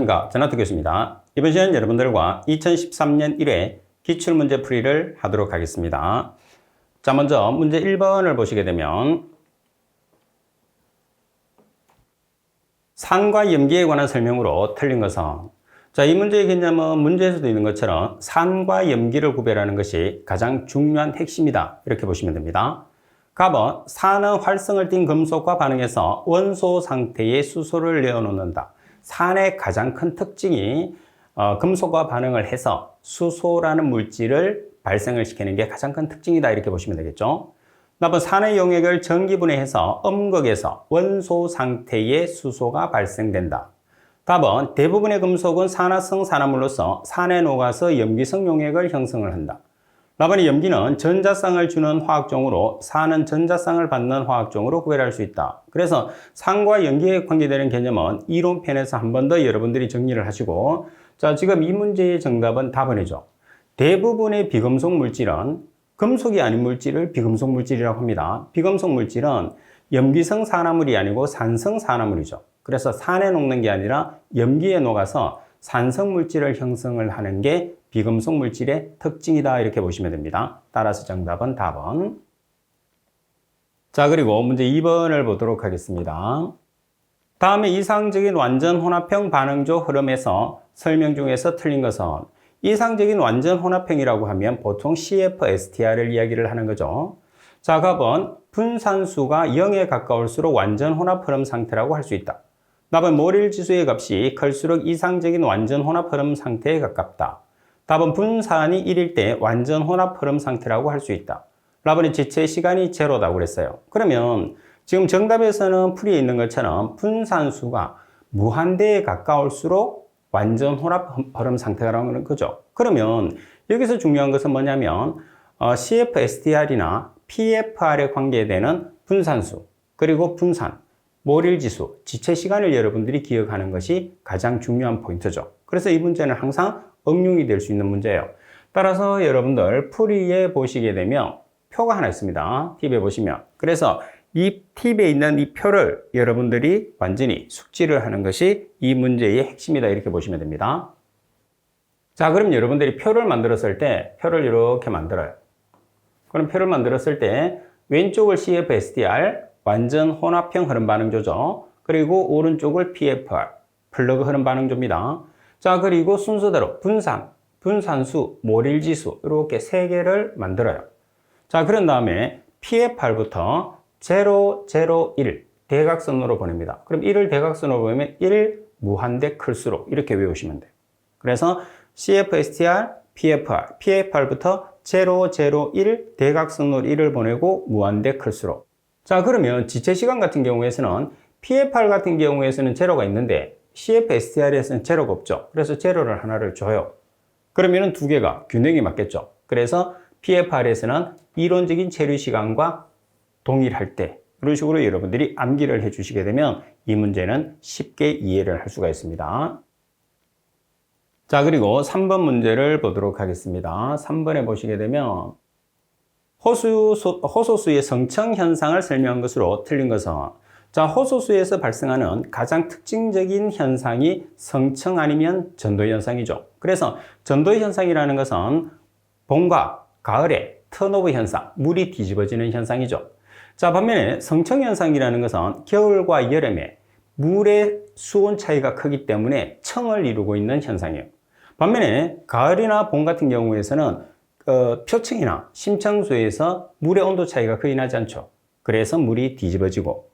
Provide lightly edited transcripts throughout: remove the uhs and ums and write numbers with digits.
안녕하십니까. 전학도 교수입니다. 이번 시간 여러분들과 2013년 1회 기출문제 풀이를 하도록 하겠습니다. 자, 먼저 문제 1번을 보시게 되면 산과 염기에 관한 설명으로 틀린 것은, 자, 이 문제의 개념은 문제에서도 있는 것처럼 산과 염기를 구별하는 것이 가장 중요한 핵심이다, 이렇게 보시면 됩니다. 답은 산은 활성을 띤 금속과 반응해서 원소 상태의 수소를 내어놓는다. 산의 가장 큰 특징이 금속과 반응을 해서 수소라는 물질을 발생을 시키는 게 가장 큰 특징이다, 이렇게 보시면 되겠죠. 답은 산의 용액을 전기분해해서 엄극에서 원소 상태의 수소가 발생된다. 답은 대부분의 금속은 산화성 산화물로서 산에 녹아서 염기성 용액을 형성을 한다. 답은 염기는 전자쌍을 주는 화학종으로 산은 전자쌍을 받는 화학종으로 구별할 수 있다. 그래서 산과 염기에 관계되는 개념은 이론편에서 한 번 더 여러분들이 정리를 하시고, 자, 지금 이 문제의 정답은 답은이죠. 대부분의 비금속 물질은 금속이 아닌 물질을 비금속 물질이라고 합니다. 비금속 물질은 염기성 산화물이 아니고 산성 산화물이죠. 그래서 산에 녹는 게 아니라 염기에 녹아서 산성 물질을 형성을 하는 게 비금속 물질의 특징이다, 이렇게 보시면 됩니다. 따라서 정답은 답은. 자, 그리고 문제 2번을 보도록 하겠습니다. 다음에 이상적인 완전 혼합형 반응조 흐름에서 설명 중에서 틀린 것은, 이상적인 완전 혼합형이라고 하면 보통 CFSTR을 이야기를 하는 거죠. 자, 답은 분산수가 0에 가까울수록 완전 혼합 흐름 상태라고 할 수 있다. 답은 모릴 지수의 값이 클수록 이상적인 완전 혼합 흐름 상태에 가깝다. 답은 분산이 1일 때 완전 혼합 흐름 상태라고 할 수 있다. 답은 지체 시간이 제로다고 그랬어요. 그러면 지금 정답에서는 풀이에 있는 것처럼 분산수가 무한대에 가까울수록 완전 혼합 흐름 상태라는 거죠. 그러면 여기서 중요한 것은 뭐냐면 CFSTR이나 PFR에 관계되는 분산수, 그리고 분산, 모릴지수, 지체시간을 여러분들이 기억하는 것이 가장 중요한 포인트죠. 그래서 이 문제는 항상 응용이 될 수 있는 문제예요. 따라서 여러분들 풀이에 보시게 되면 표가 하나 있습니다. 팁에 보시면. 그래서 이 팁에 있는 이 표를 여러분들이 완전히 숙지를 하는 것이 이 문제의 핵심이다, 이렇게 보시면 됩니다. 자, 그럼 여러분들이 표를 만들었을 때 표를 이렇게 만들어요. 그럼 표를 만들었을 때 왼쪽을 CFSTR, 완전 혼합형 흐름 반응조죠. 그리고 오른쪽을 PFR, 플러그 흐름 반응조입니다. 자, 그리고 순서대로 분산, 분산수, 모릴지수 이렇게 세 개를 만들어요. 자, 그런 다음에 PFR부터 0, 0, 1 대각선으로 보냅니다. 그럼 1을 대각선으로 보내면 1 무한대 클수록 이렇게 외우시면 돼요. 그래서 CFSTR, PFR, PFR부터 0, 0, 1 대각선으로 1을 보내고 무한대 클수록. 자, 그러면 지체시간 같은 경우에서는 PFR 같은 경우에서는 제로가 있는데 CFSTR에서는 제로가 없죠. 그래서 제로를 하나를 줘요. 그러면 두 개가 균형이 맞겠죠. 그래서 PFR에서는 이론적인 체류시간과 동일할 때, 이런 식으로 여러분들이 암기를 해 주시게 되면 이 문제는 쉽게 이해를 할 수가 있습니다. 자, 그리고 3번 문제를 보도록 하겠습니다. 3번에 보시게 되면 호소수의 성청 현상을 설명한 것으로 틀린 것은, 자, 호소수에서 발생하는 가장 특징적인 현상이 성청 아니면 전도 현상이죠. 그래서 전도 현상이라는 것은 봄과 가을에 턴오버 현상, 물이 뒤집어지는 현상이죠. 자, 반면에 성청 현상이라는 것은 겨울과 여름에 물의 수온 차이가 크기 때문에 청을 이루고 있는 현상이에요. 반면에 가을이나 봄 같은 경우에서는 표층이나 심층수에서 물의 온도 차이가 거의 나지 않죠. 그래서 물이 뒤집어지고,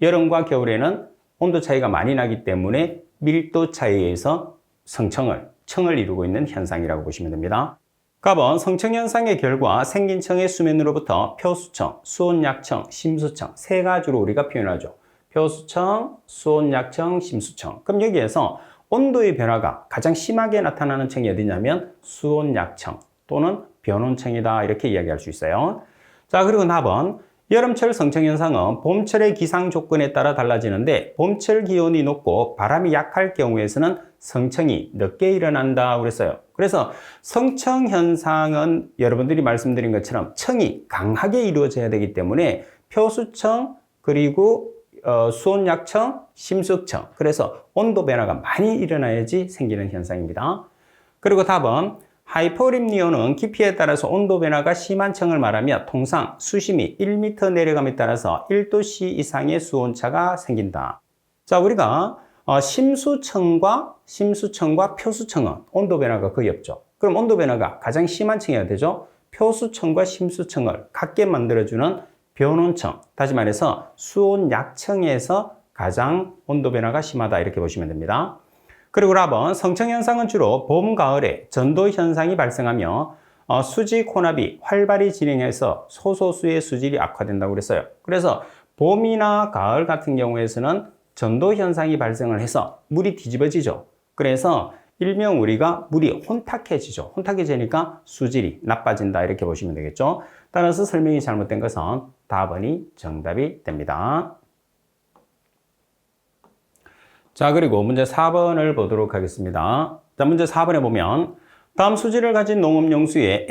여름과 겨울에는 온도 차이가 많이 나기 때문에 밀도 차이에서 청을 이루고 있는 현상이라고 보시면 됩니다. 답은 성청현상의 결과 생긴 청의 수면으로부터 표수청, 수온약청, 심수청 세 가지로 우리가 표현하죠. 표수청, 수온약청, 심수청. 그럼 여기에서 온도의 변화가 가장 심하게 나타나는 청이 어디냐면 수온약청 또는 변온청이다, 이렇게 이야기할 수 있어요. 자, 그리고 답은 여름철 성청현상은 봄철의 기상 조건에 따라 달라지는데 봄철 기온이 높고 바람이 약할 경우에서는 성청이 늦게 일어난다 그랬어요. 그래서 성청현상은 여러분들이 말씀드린 것처럼 청이 강하게 이루어져야 되기 때문에 표수청, 그리고 수온 약청, 심수청. 그래서 온도 변화가 많이 일어나야지 생기는 현상입니다. 그리고 답은 하이포림니온은 깊이에 따라서 온도 변화가 심한 층을 말하며 통상 수심이 1m 내려감에 따라서 1도씨 이상의 수온차가 생긴다. 자, 우리가 심수층과 표수층은 온도 변화가 거의 없죠. 그럼 온도 변화가 가장 심한 층이어야 되죠. 표수층과 심수층을 같게 만들어주는 변온층, 다시 말해서 수온 약층에서 가장 온도 변화가 심하다 이렇게 보시면 됩니다. 그리고 답은 성층현상은 주로 봄, 가을에 전도현상이 발생하며 수지 혼합이 활발히 진행해서 소소수의 수질이 악화된다고 그랬어요. 그래서 봄이나 가을 같은 경우에서는 전도현상이 발생을 해서 물이 뒤집어지죠. 그래서 일명 우리가 물이 혼탁해지죠. 혼탁해지니까 수질이 나빠진다 이렇게 보시면 되겠죠. 따라서 설명이 잘못된 것은 답번이 정답이 됩니다. 자, 그리고 문제 4번을 보도록 하겠습니다. 자, 문제 4번에 보면 다음 수질을 가진 농업용수의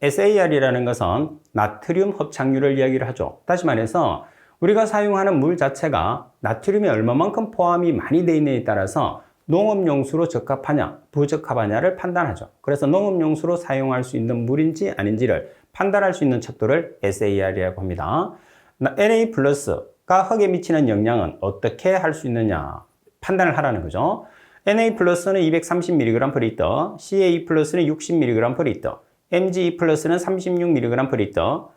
SAR이라는 것은 나트륨 합착률을 이야기를 하죠. 다시 말해서 우리가 사용하는 물 자체가 나트륨이 얼마만큼 포함이 많이 되어 있느냐에 따라서 농업용수로 적합하냐, 부적합하냐를 판단하죠. 그래서 농업용수로 사용할 수 있는 물인지 아닌지를 판단할 수 있는 척도를 SAR이라고 합니다. Na+가 흙에 미치는 영향은 어떻게 할 수 있느냐 판단을 하라는 거죠. Na+는 230mg/L, Ca+는 60mg/L, Mge+는 36mg/L,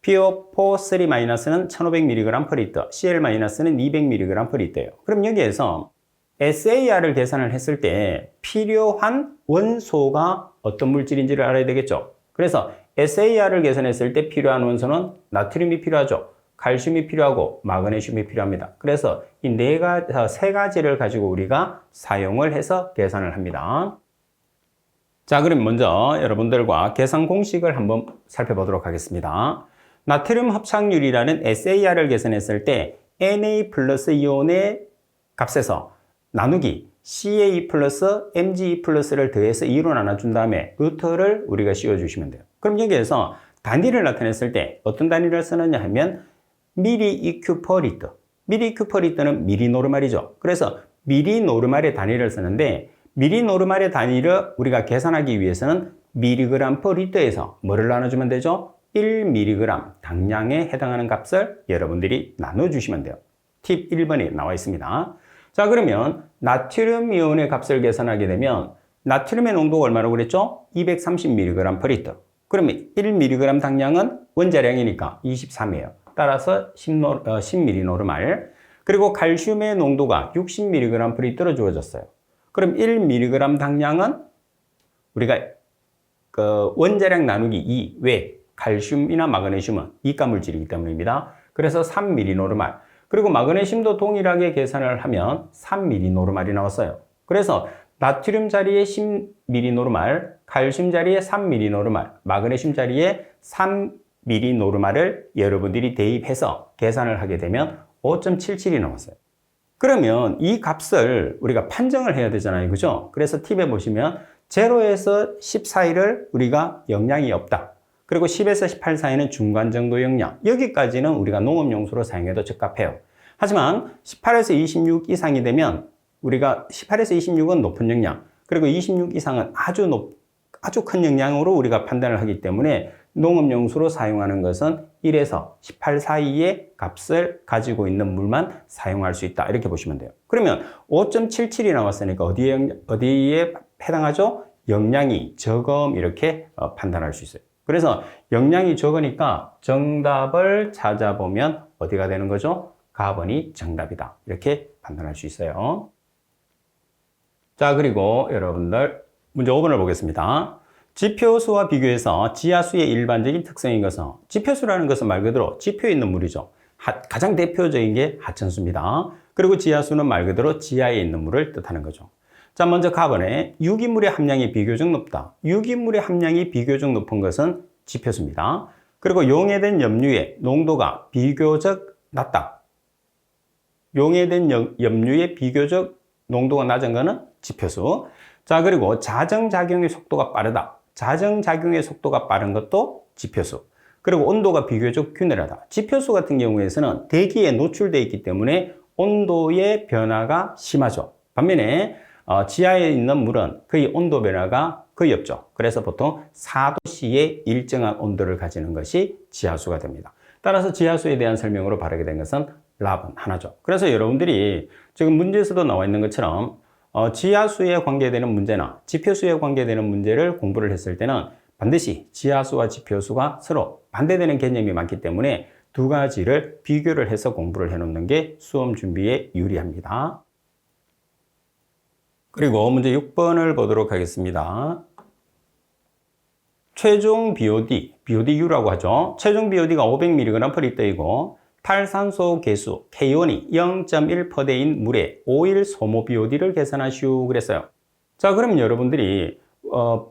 PO4,3-는 1500mg/L, Cl-는 200mg/L예요. 그럼 여기에서 SAR을 계산을 했을 때 필요한 원소가 어떤 물질인지를 알아야 되겠죠. 그래서 SAR을 계산했을 때 필요한 원소는 나트륨이 필요하죠. 칼슘이 필요하고 마그네슘이 필요합니다. 그래서 이 세 가지를 가지고 우리가 사용을 해서 계산을 합니다. 자, 그럼 먼저 여러분들과 계산 공식을 한번 살펴보도록 하겠습니다. 나트륨 합착률이라는 SAR을 계산했을 때 Na+ 이온의 값에서 나누기 Ca+ Mge+를 더해서 2로 나눠준 다음에 루트를 우리가 씌워주시면 돼요. 그럼 여기에서 단위를 나타냈을 때 어떤 단위를 쓰느냐 하면 mEq/L. mEq/L는 미리노르말이죠. 그래서 미리노르말의 단위를 쓰는데 미리노르말의 단위를 우리가 계산하기 위해서는 mg/L에서 뭐를 나눠주면 되죠? 1mg 당량에 해당하는 값을 여러분들이 나눠주시면 돼요. 팁 1번에 나와 있습니다. 자, 그러면 나트륨 이온의 값을 계산하게 되면 나트륨의 농도가 얼마라고 그랬죠? 230mg/L. 그러면 1mg 당량은 원자량이니까 23이에요. 따라서 10mg노르말. 그리고 칼슘의 농도가 60mg/L로 주어졌어요. 그럼 1mg 당량은 우리가 원자량 나누기 2, 왜? 칼슘이나 마그네슘은 이가 물질이기 때문입니다. 그래서 3mg노르말. 그리고 마그네슘도 동일하게 계산을 하면 3mg노르말이 나왔어요. 그래서 나트륨 자리에 10mg노르말, 칼슘 자리에 3mg노르말, 마그네슘 자리에 3mg노르말을 여러분들이 대입해서 계산을 하게 되면 5.77이 나왔어요. 그러면 이 값을 우리가 판정을 해야 되잖아요. 그죠? 그래서 팁에 보시면 0에서 10 사이를 우리가 영양이 없다. 그리고 10에서 18 사이는 중간 정도 영양. 여기까지는 우리가 농업용수로 사용해도 적합해요. 하지만 18에서 26 이상이 되면 우리가 18에서 26은 높은 영양, 그리고 26 이상은 아주 큰 영양으로 우리가 판단을 하기 때문에 농업용수로 사용하는 것은 1에서 18 사이의 값을 가지고 있는 물만 사용할 수 있다. 이렇게 보시면 돼요. 그러면 5.77이 나왔으니까 어디에 해당하죠? 영양이 적음 이렇게 판단할 수 있어요. 그래서 영양이 적으니까 정답을 찾아보면 어디가 되는 거죠? 가번이 정답이다. 이렇게 판단할 수 있어요. 자, 그리고 여러분들 문제 5번을 보겠습니다. 지표수와 비교해서 지하수의 일반적인 특성인 것은, 지표수라는 것은 말 그대로 지표에 있는 물이죠. 가장 대표적인 게 하천수입니다. 그리고 지하수는 말 그대로 지하에 있는 물을 뜻하는 거죠. 자, 먼저 가번에 유기물의 함량이 비교적 높다. 유기물의 함량이 비교적 높은 것은 지표수입니다. 그리고 용해된 염류의 농도가 비교적 낮다. 용해된 염류의 비교적 농도가 낮은 것은 지표수. 자, 그리고 자정작용의 속도가 빠르다. 자정작용의 속도가 빠른 것도 지표수. 그리고 온도가 비교적 균일하다. 지표수 같은 경우에서는 대기에 노출되어 있기 때문에 온도의 변화가 심하죠. 반면에 지하에 있는 물은 거의 온도 변화가 거의 없죠. 그래서 보통 4도씨의 일정한 온도를 가지는 것이 지하수가 됩니다. 따라서 지하수에 대한 설명으로 바르게 된 것은 랍은 하나죠. 그래서 여러분들이 지금 문제에서도 나와 있는 것처럼 지하수에 관계되는 문제나 지표수에 관계되는 문제를 공부를 했을 때는 반드시 지하수와 지표수가 서로 반대되는 개념이 많기 때문에 두 가지를 비교를 해서 공부를 해놓는 게 수험 준비에 유리합니다. 그리고 문제 6번을 보도록 하겠습니다. 최종 BOD, BODU라고 하죠. 최종 BOD가 500mg/L이고 탈산소 계수 K1이 0.1%인 물에 5일 소모 BOD를 계산하시오 그랬어요. 자, 그러면 여러분들이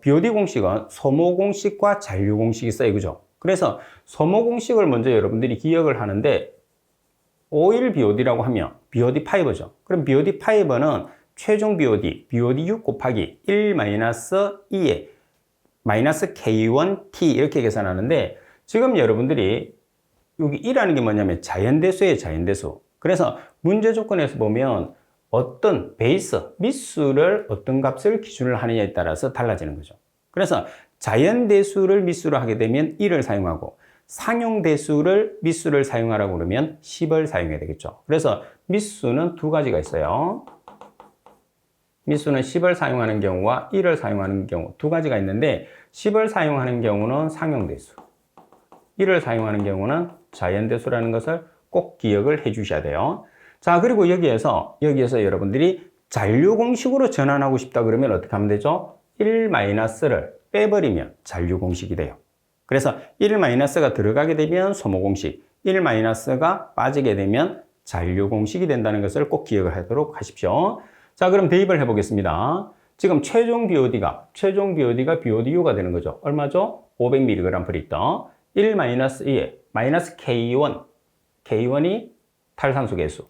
BOD 공식은 소모 공식과 잔류 공식이 있어요. 그죠? 그래서 소모 공식을 먼저 여러분들이 기억을 하는데 5일 BOD라고 하면 BOD5죠. 그럼 BOD5는 최종 BOD, BOD6 곱하기 1-2에 마이너스 K1T 이렇게 계산하는데 지금 여러분들이 여기 1이라는 게 뭐냐면 자연대수예요. 자연대수. 그래서 문제 조건에서 보면 어떤 베이스, 미수를 어떤 값을 기준을 하느냐에 따라서 달라지는 거죠. 그래서 자연대수를 미수로 하게 되면 1을 사용하고 상용대수를 미수를 사용하라고 그러면 10을 사용해야 되겠죠. 그래서 미수는 두 가지가 있어요. 미수는 10을 사용하는 경우와 1을 사용하는 경우 두 가지가 있는데 10을 사용하는 경우는 상용대수, 1을 사용하는 경우는 자연대수라는 것을 꼭 기억을 해 주셔야 돼요. 자, 그리고 여기에서 여러분들이 잔류 공식으로 전환하고 싶다 그러면 어떻게 하면 되죠? 1-를 빼버리면 잔류 공식이 돼요. 그래서 1-가 들어가게 되면 소모 공식, 1-가 빠지게 되면 잔류 공식이 된다는 것을 꼭 기억을 하도록 하십시오. 자, 그럼 대입을 해보겠습니다. 지금 최종 BOD가 BODU가 되는 거죠. 얼마죠? 500mg/L. 1-2에 마이너스 K1, K1이 탈산소 계수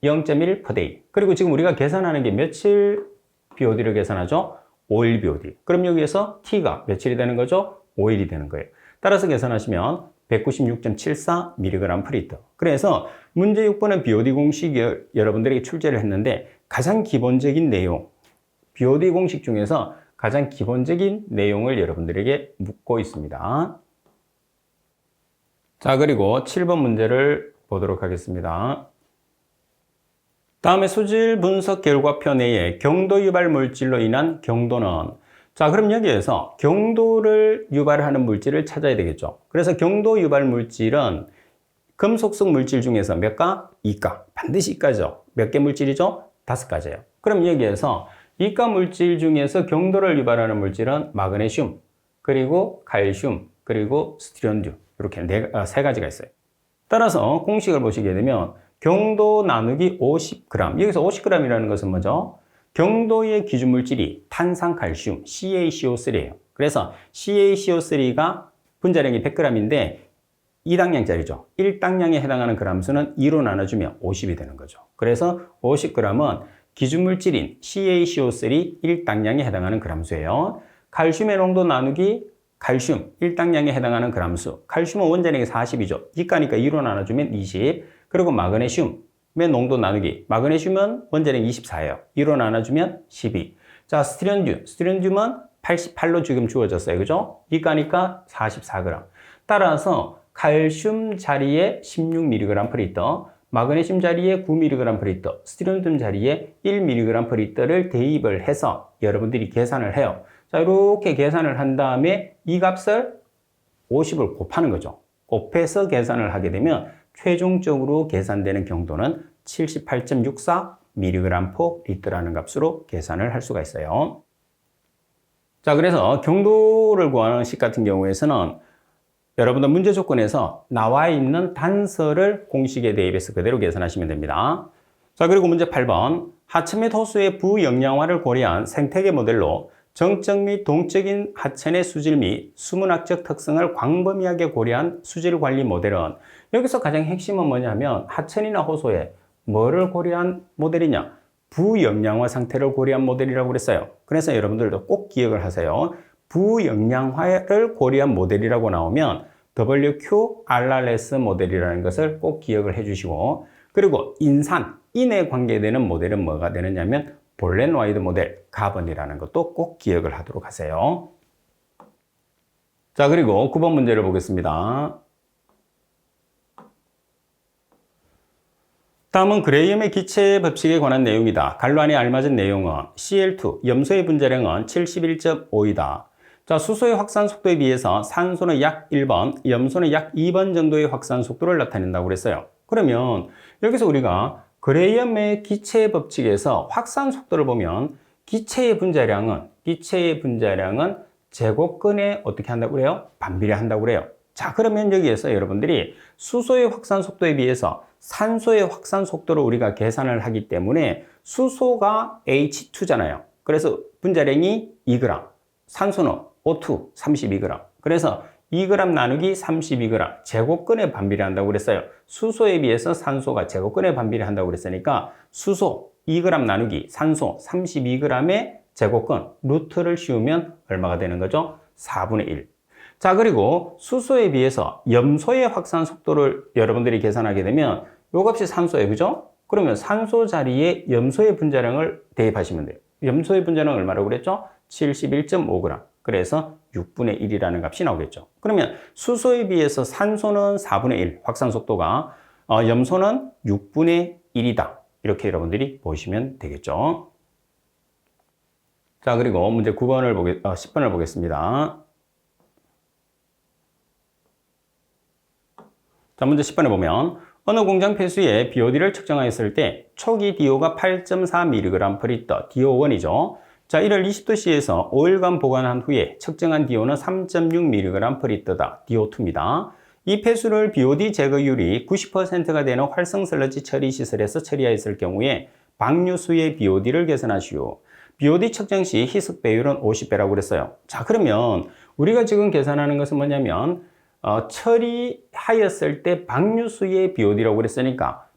0.1%. 그리고 지금 우리가 계산하는 게 며칠 BOD를 계산하죠? 5일 BOD. 그럼 여기에서 T가 며칠이 되는 거죠? 5일이 되는 거예요. 따라서 계산하시면 196.74mg/L. 그래서 문제 6번은 BOD 공식을 여러분들에게 출제를 했는데 가장 기본적인 내용, BOD 공식 중에서 가장 기본적인 내용을 여러분들에게 묻고 있습니다. 자, 그리고 7번 문제를 보도록 하겠습니다. 다음에 수질 분석 결과표 내에 경도 유발 물질로 인한 경도는, 자, 그럼 여기에서 경도를 유발하는 물질을 찾아야 되겠죠. 그래서 경도 유발 물질은 금속성 물질 중에서 몇 가? 2가. 반드시 2가죠. 몇 개 물질이죠? 5가지예요. 그럼 여기에서 2가 물질 중에서 경도를 유발하는 물질은 마그네슘, 그리고 칼슘, 그리고 스티론듐. 이렇게 세 가지가 있어요. 따라서 공식을 보시게 되면 경도 나누기 50g. 여기서 50g이라는 것은 뭐죠? 경도의 기준 물질이 탄산칼슘 CaCO3예요. 그래서 CaCO3가 분자량이 100g인데 2당량짜리죠. 1당량에 해당하는 그람수는 2로 나눠주면 50이 되는 거죠. 그래서 50g은 기준 물질인 CaCO3 1당량에 해당하는 그람수예요. 칼슘의 농도 나누기 칼슘 1당량에 해당하는 그람수. 칼슘은 원자량이 40이죠. 이가니까 2로 나눠주면 20. 그리고 마그네슘의 농도 나누기. 마그네슘은 원자량이 24예요. 2로 나눠주면 12. 자, 스티론듐은 88로 지금 주어졌어요. 그죠? 이가니까 44g. 따라서 칼슘 자리에 16mg/L, 마그네슘 자리에 9mg/L, 스티론듐 자리에 1mg/L를 대입을 해서 여러분들이 계산을 해요. 자, 이렇게 계산을 한 다음에 이 값을 50을 곱하는 거죠. 곱해서 계산을 하게 되면 최종적으로 계산되는 경도는 78.64mg/L라는 값으로 계산을 할 수가 있어요. 자, 그래서 경도를 구하는 식 같은 경우에서는 여러분들 문제 조건에서 나와 있는 단서를 공식에 대입해서 그대로 계산하시면 됩니다. 자, 그리고 문제 8번. 하천 및 호수의 부영양화를 고려한 생태계 모델로 정적 및 동적인 하천의 수질 및 수문학적 특성을 광범위하게 고려한 수질 관리 모델은, 여기서 가장 핵심은 뭐냐면 하천이나 호수에 뭐를 고려한 모델이냐? 부영양화 상태를 고려한 모델이라고 그랬어요. 그래서 여러분들도 꼭 기억을 하세요. 부영양화를 고려한 모델이라고 나오면 WQRRS 모델이라는 것을 꼭 기억을 해 주시고, 그리고 인에 관계되는 모델은 뭐가 되느냐면 볼렌와이드 모델, 가번이라는 것도 꼭 기억을 하도록 하세요. 자, 그리고 9번 문제를 보겠습니다. 다음은 그레이엄의 기체 법칙에 관한 내용이다. 갈로 안에 알맞은 내용은 Cl2, 염소의 분자량은 71.5이다. 자, 수소의 확산 속도에 비해서 산소는 약 1번, 염소는 약 2번 정도의 확산 속도를 나타낸다고 그랬어요. 그러면 여기서 우리가 그레이엄의 기체 법칙에서 확산 속도를 보면 기체의 분자량은 제곱근에 어떻게 한다고 그래요? 반비례한다고 그래요. 자, 그러면 여기에서 여러분들이 수소의 확산 속도에 비해서 산소의 확산 속도를 우리가 계산을 하기 때문에 수소가 H2잖아요. 그래서 분자량이 2g, 산소는 O2 32g. 그래서 2g 나누기 32g 제곱근에 반비례한다고 그랬어요. 수소에 비해서 산소가 제곱근에 반비례한다고 그랬으니까 수소 2g 나누기 산소 32g의 제곱근 루트를 씌우면 얼마가 되는 거죠? 4분의 1. 자, 그리고 수소에 비해서 염소의 확산 속도를 여러분들이 계산하게 되면 요 값이 산소예요. 그죠? 그러면 산소 자리에 염소의 분자량을 대입하시면 돼요. 염소의 분자량은 얼마라고 그랬죠? 71.5g. 그래서 6분의 1이라는 값이 나오겠죠. 그러면 수소에 비해서 산소는 4분의 1 확산 속도가, 염소는 6분의 1이다. 이렇게 여러분들이 보시면 되겠죠. 자, 그리고 문제 10번을 보겠습니다. 자, 문제 10번에 보면 어느 공장 폐수의 BOD를 측정하였을 때 초기 DO가 8.4mg/L, DO1이죠. 자, 이를 20도씨에서 5일간 보관한 후에 측정한 DO는 3.6mg/L다, DO2입니다. 이 폐수를 BOD 제거율이 90%가 되는 활성 슬러지 처리 시설에서 처리하였을 경우에 방류수의 BOD를 계산하시오. BOD 측정 시 희석 배율은 50배라고 그랬어요. 자, 그러면 우리가 지금 계산하는 것은 뭐냐면 처리하였을 때 방류수의 BOD라고 그랬으니까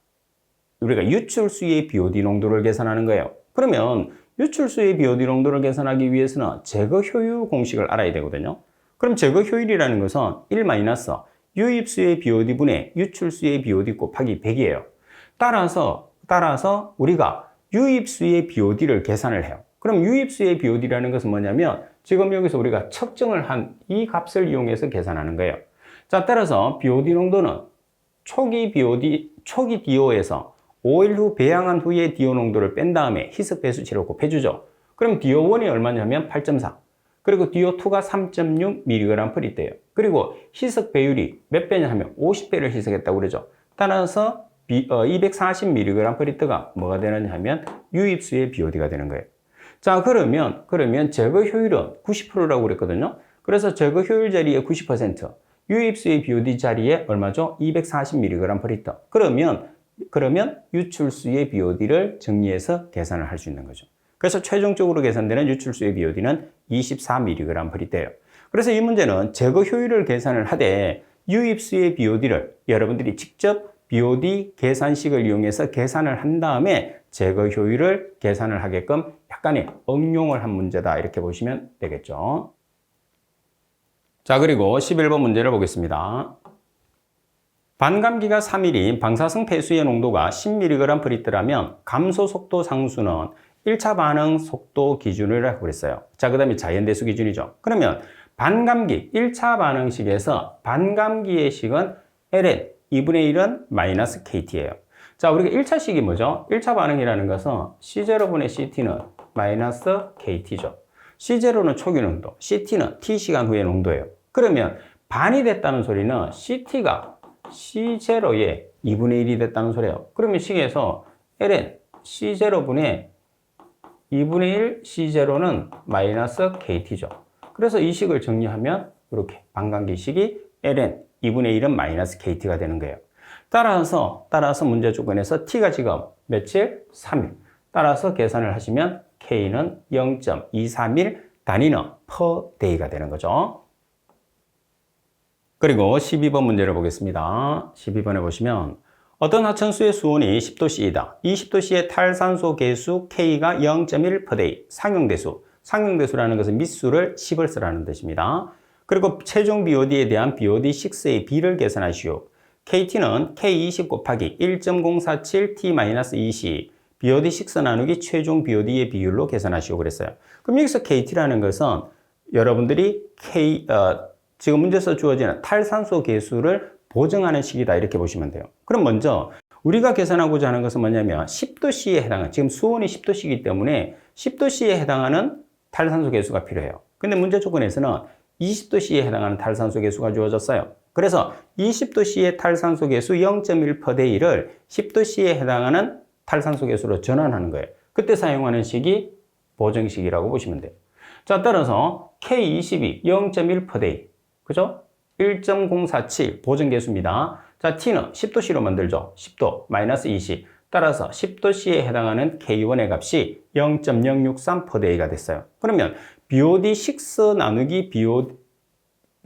우리가 유출수의 BOD 농도를 계산하는 거예요. 그러면 유출수의 BOD 농도를 계산하기 위해서는 제거 효율 공식을 알아야 되거든요. 그럼 제거 효율이라는 것은 1 마이너스 유입수의 BOD분의 유출수의 BOD 곱하기 100이에요. 따라서 우리가 유입수의 BOD를 계산을 해요. 그럼 유입수의 BOD라는 것은 뭐냐면 지금 여기서 우리가 측정을 한 이 값을 이용해서 계산하는 거예요. 자, 따라서 BOD 농도는 초기 DO에서 5일 후 배양한 후에 DO 농도를 뺀 다음에 희석 배수치를 곱해주죠. 그럼 DO1이 얼마냐면 8.4. 그리고 DO2가 3.6mg/L예요. 그리고 희석 배율이 몇 배냐 하면 50배를 희석했다고 그러죠. 따라서 240mg/L가 뭐가 되느냐 하면 유입수의 BOD가 되는 거예요. 자, 그러면 제거 효율은 90%라고 그랬거든요. 그래서 제거 효율 자리에 90%, 유입수의 BOD 자리에 얼마죠? 240mg/L. 그러면 유출수의 BOD를 정리해서 계산을 할 수 있는 거죠. 그래서 최종적으로 계산되는 유출수의 BOD는 24mg/L예요. 그래서 이 문제는 제거 효율을 계산을 하되 유입수의 BOD를 여러분들이 직접 BOD 계산식을 이용해서 계산을 한 다음에 제거 효율을 계산을 하게끔 약간의 응용을 한 문제다, 이렇게 보시면 되겠죠. 자, 그리고 11번 문제를 보겠습니다. 반감기가 3일인 방사성 폐수의 농도가 10mg/L라면 감소 속도 상수는 1차 반응 속도 기준이라고 그랬어요. 자, 그 다음에 자연대수 기준이죠. 그러면 반감기 1차 반응식에서 반감기의 식은 ln 2분의 1은 마이너스 KT예요. 자, 우리가 1차식이 뭐죠? 1차 반응이라는 것은 C0분의 CT는 마이너스 KT죠. C0는 초기 농도, CT는 T시간 후의 농도예요. 그러면 반이 됐다는 소리는 CT가 C0의 2분의 1이 됐다는 소리예요. 그러면 식에서 ln C0분의 2분의 1 C0는 마이너스 KT죠. 그래서 이 식을 정리하면 이렇게 반감기식이 ln 2분의 1은 마이너스 KT가 되는 거예요. 따라서 문제 조건에서 T가 지금 며칠? 3일. 따라서 계산을 하시면 K는 0.231 단위는 per day가 되는 거죠. 그리고 12번 문제를 보겠습니다. 12번에 보시면 어떤 하천수의 수온이 10도C이다. 이 10도C의 탈산소 계수 K가 0.1 per day. 상용대수라는 것은 밑수를 10을 쓰라는 뜻입니다. 그리고 최종 BOD에 대한 BOD6의 B를 계산하시오. KT는 K20 곱하기 1.047T-20 BOD6 나누기 최종 BOD의 비율로 계산하시오 그랬어요. 그럼 여기서 KT라는 것은 여러분들이 지금 문제에서 주어지는 탈산소 계수를 보정하는 식이다 이렇게 보시면 돼요. 그럼 먼저 우리가 계산하고자 하는 것은 뭐냐면 10도씨에 해당하는, 지금 수온이 10도씨이기 때문에 10도씨에 해당하는 탈산소 계수가 필요해요. 근데 문제 조건에서는 20도씨에 해당하는 탈산소 계수가 주어졌어요. 그래서 20도씨의 탈산소 계수 0.1%를 10도씨에 해당하는 탈산소 계수로 전환하는 거예요. 그때 사용하는 식이 보정식이라고 보시면 돼요. 자, 따라서 K22 0.1%, 그죠? 1.047 보정계수입니다. 자, T는 10도씨로 만들죠. 10도 마이너스 20. 따라서 10도씨에 해당하는 K1의 값이 0.063%가 됐어요. 그러면 BOD6 나누기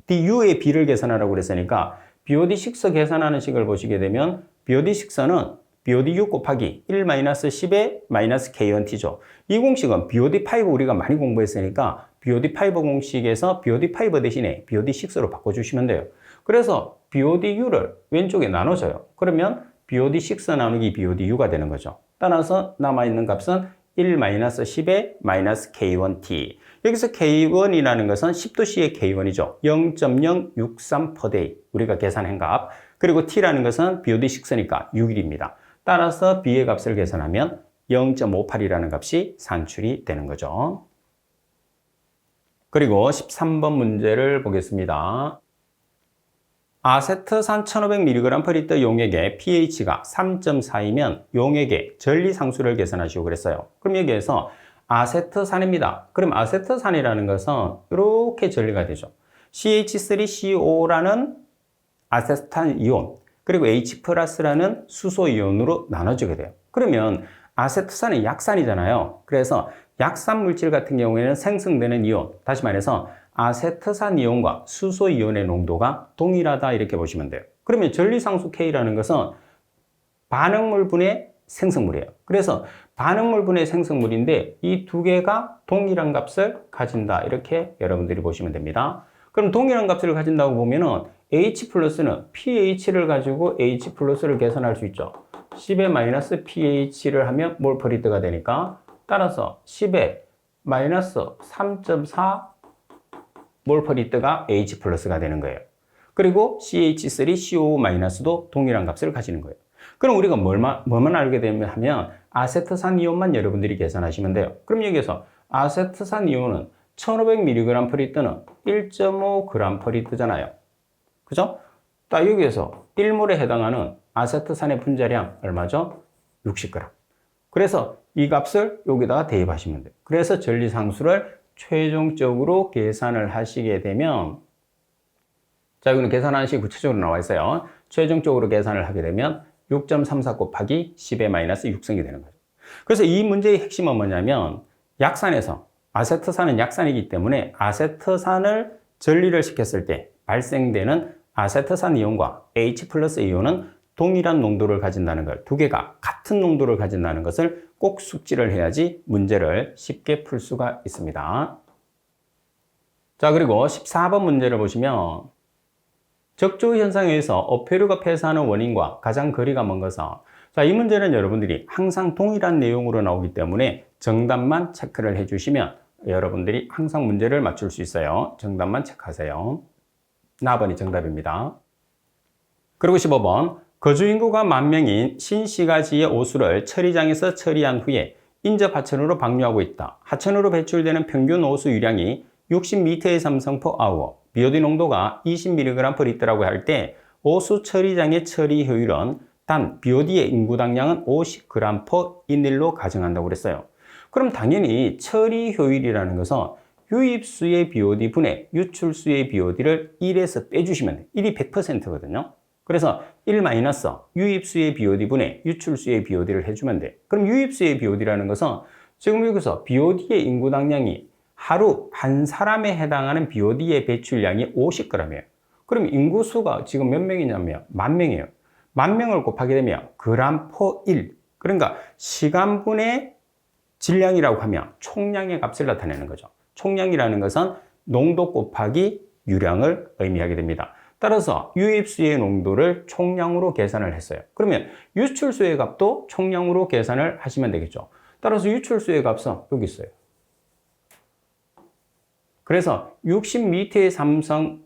BODU의 B를 계산하라고 그랬으니까 BOD6 계산하는 식을 보시게 되면 BOD6는 BOD6 곱하기 1-10의 -K1T죠. 이 공식은 BOD5 우리가 많이 공부했으니까 BOD5 공식에서 BOD5 대신에 BOD6로 바꿔주시면 돼요. 그래서 BODU를 왼쪽에 나눠줘요. 그러면 BOD6 나누기 BODU가 되는 거죠. 따라서 남아있는 값은 1-10의 -K1T. 여기서 K1이라는 것은 10도씨의 K1이죠. 0.063%, 우리가 계산한 값. 그리고 T라는 것은 BOD6니까 6일입니다. 따라서 B의 값을 계산하면 0.58이라는 값이 산출이 되는 거죠. 그리고 13번 문제를 보겠습니다. 아세트산 1500mg/L 용액의 pH가 3.4이면 용액의 전리상수를 계산하시오 그랬어요. 그럼 여기에서 아세트산입니다. 그럼 아세트산이라는 것은 이렇게 전리가 되죠. CH3CO라는 아세트산 이온, 그리고 H+라는 수소 이온으로 나눠지게 돼요. 그러면 아세트산은 약산이잖아요. 그래서 약산 물질 같은 경우에는 생성되는 이온, 다시 말해서 아세트산 이온과 수소 이온의 농도가 동일하다 이렇게 보시면 돼요. 그러면 전리상수 K라는 것은 반응물분의 생성물이에요. 그래서 반응물분의 생성물인데 이 두 개가 동일한 값을 가진다 이렇게 여러분들이 보시면 됩니다. 그럼 동일한 값을 가진다고 보면은 H+는 pH를 가지고 H+를 계산할 수 있죠. 10의 -pH를 하면 몰퍼리트가 되니까 따라서 10의 -3.4 몰퍼리트가 H+가 되는 거예요. 그리고 CH3COO- 동일한 값을 가지는 거예요. 그럼 우리가 뭐만 알게 되면 하면 아세트산 이온만 여러분들이 계산하시면 돼요. 그럼 여기서 아세트산 이온은 1500mg/L는 1.5g/L잖아요. 그죠? 딱 여기에서 1몰에 해당하는 아세트산의 분자량 얼마죠? 60g. 그래서 이 값을 여기다가 대입하시면 돼요. 그래서 전리상수를 최종적으로 계산을 하시게 되면, 자, 이거는 계산하는 식이 구체적으로 나와 있어요. 최종적으로 계산을 하게 되면 6.34 곱하기 10의 -6승이 되는 거죠. 그래서 이 문제의 핵심은 뭐냐면 약산에서 아세트산은 약산이기 때문에 아세트산을 전리를 시켰을 때 발생되는 아세트산 이온과 H+ 이온은 동일한 농도를 가진다는 걸, 두 개가 같은 농도를 가진다는 것을 꼭 숙지를 해야지 문제를 쉽게 풀 수가 있습니다. 자, 그리고 14번 문제를 보시면 적조 현상에 의해서 어패류가 폐사하는 원인과 가장 거리가 먼 것은, 자, 이 문제는 여러분들이 항상 동일한 내용으로 나오기 때문에 정답만 체크를 해주시면 여러분들이 항상 문제를 맞출 수 있어요. 정답만 체크하세요. 4번이 정답입니다. 그리고 15번, 거주인구가 10,000명인 신시가지의 오수를 처리장에서 처리한 후에 인접 하천으로 방류하고 있다. 하천으로 배출되는 평균 오수 유량이 60m의 삼성/아워, BOD 농도가 20mg/L라고 할 때 오수 처리장의 처리 효율은 단 BOD의 인구당량은 50g/인일로 가정한다고 그랬어요. 그럼 당연히 처리 효율이라는 것은 유입수의 BOD 분의 유출수의 BOD를 1에서 빼주시면 돼요. 1이 100%거든요. 그래서 1 마이너스 유입수의 BOD 분의 유출수의 BOD를 해주면 돼. 그럼 유입수의 BOD라는 것은 지금 여기서 BOD의 인구당량이 하루 한 사람에 해당하는 BOD의 배출량이 50g이에요. 그럼 인구수가 지금 몇 명이냐면 10,000명이에요. 10,000명을 곱하게 되면 g/1. 그러니까 시간분의 질량이라고 하면 총량의 값을 나타내는 거죠. 총량이라는 것은 농도 곱하기 유량을 의미하게 됩니다. 따라서 유입수의 농도를 총량으로 계산을 했어요. 그러면 유출수의 값도 총량으로 계산을 하시면 되겠죠. 따라서 유출수의 값은 여기 있어요. 그래서 60m의 삼성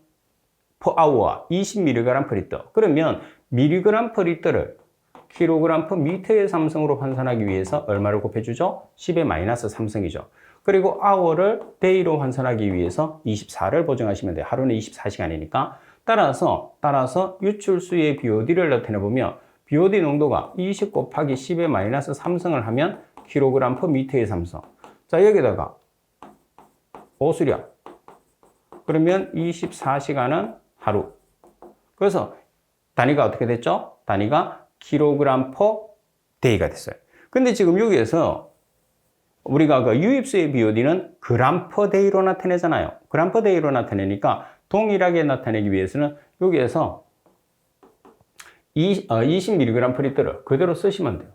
per hour 20mg/L. 그러면 mg/L를 kg/m의 삼성으로 환산하기 위해서 얼마를 곱해주죠? 10의 마이너스 3성이죠. 그리고 hour를 day로 환산하기 위해서 24를 보정하시면 돼요. 하루는 24시간이니까. 따라서 유출수의 BOD를 나타내보면 BOD 농도가 20 곱하기 10의 마이너스 3성을 하면 kg/m의 삼성. 자, 여기다가 오수량. 그러면 24시간은 하루. 그래서 단위가 어떻게 됐죠? 단위가 kg/day가 됐어요. 근데 지금 여기에서 우리가 그 유입수의 BOD는 g/day로 나타내잖아요. g/day로 나타내니까 동일하게 나타내기 위해서는 여기에서 20mg/L를 그대로 쓰시면 돼요.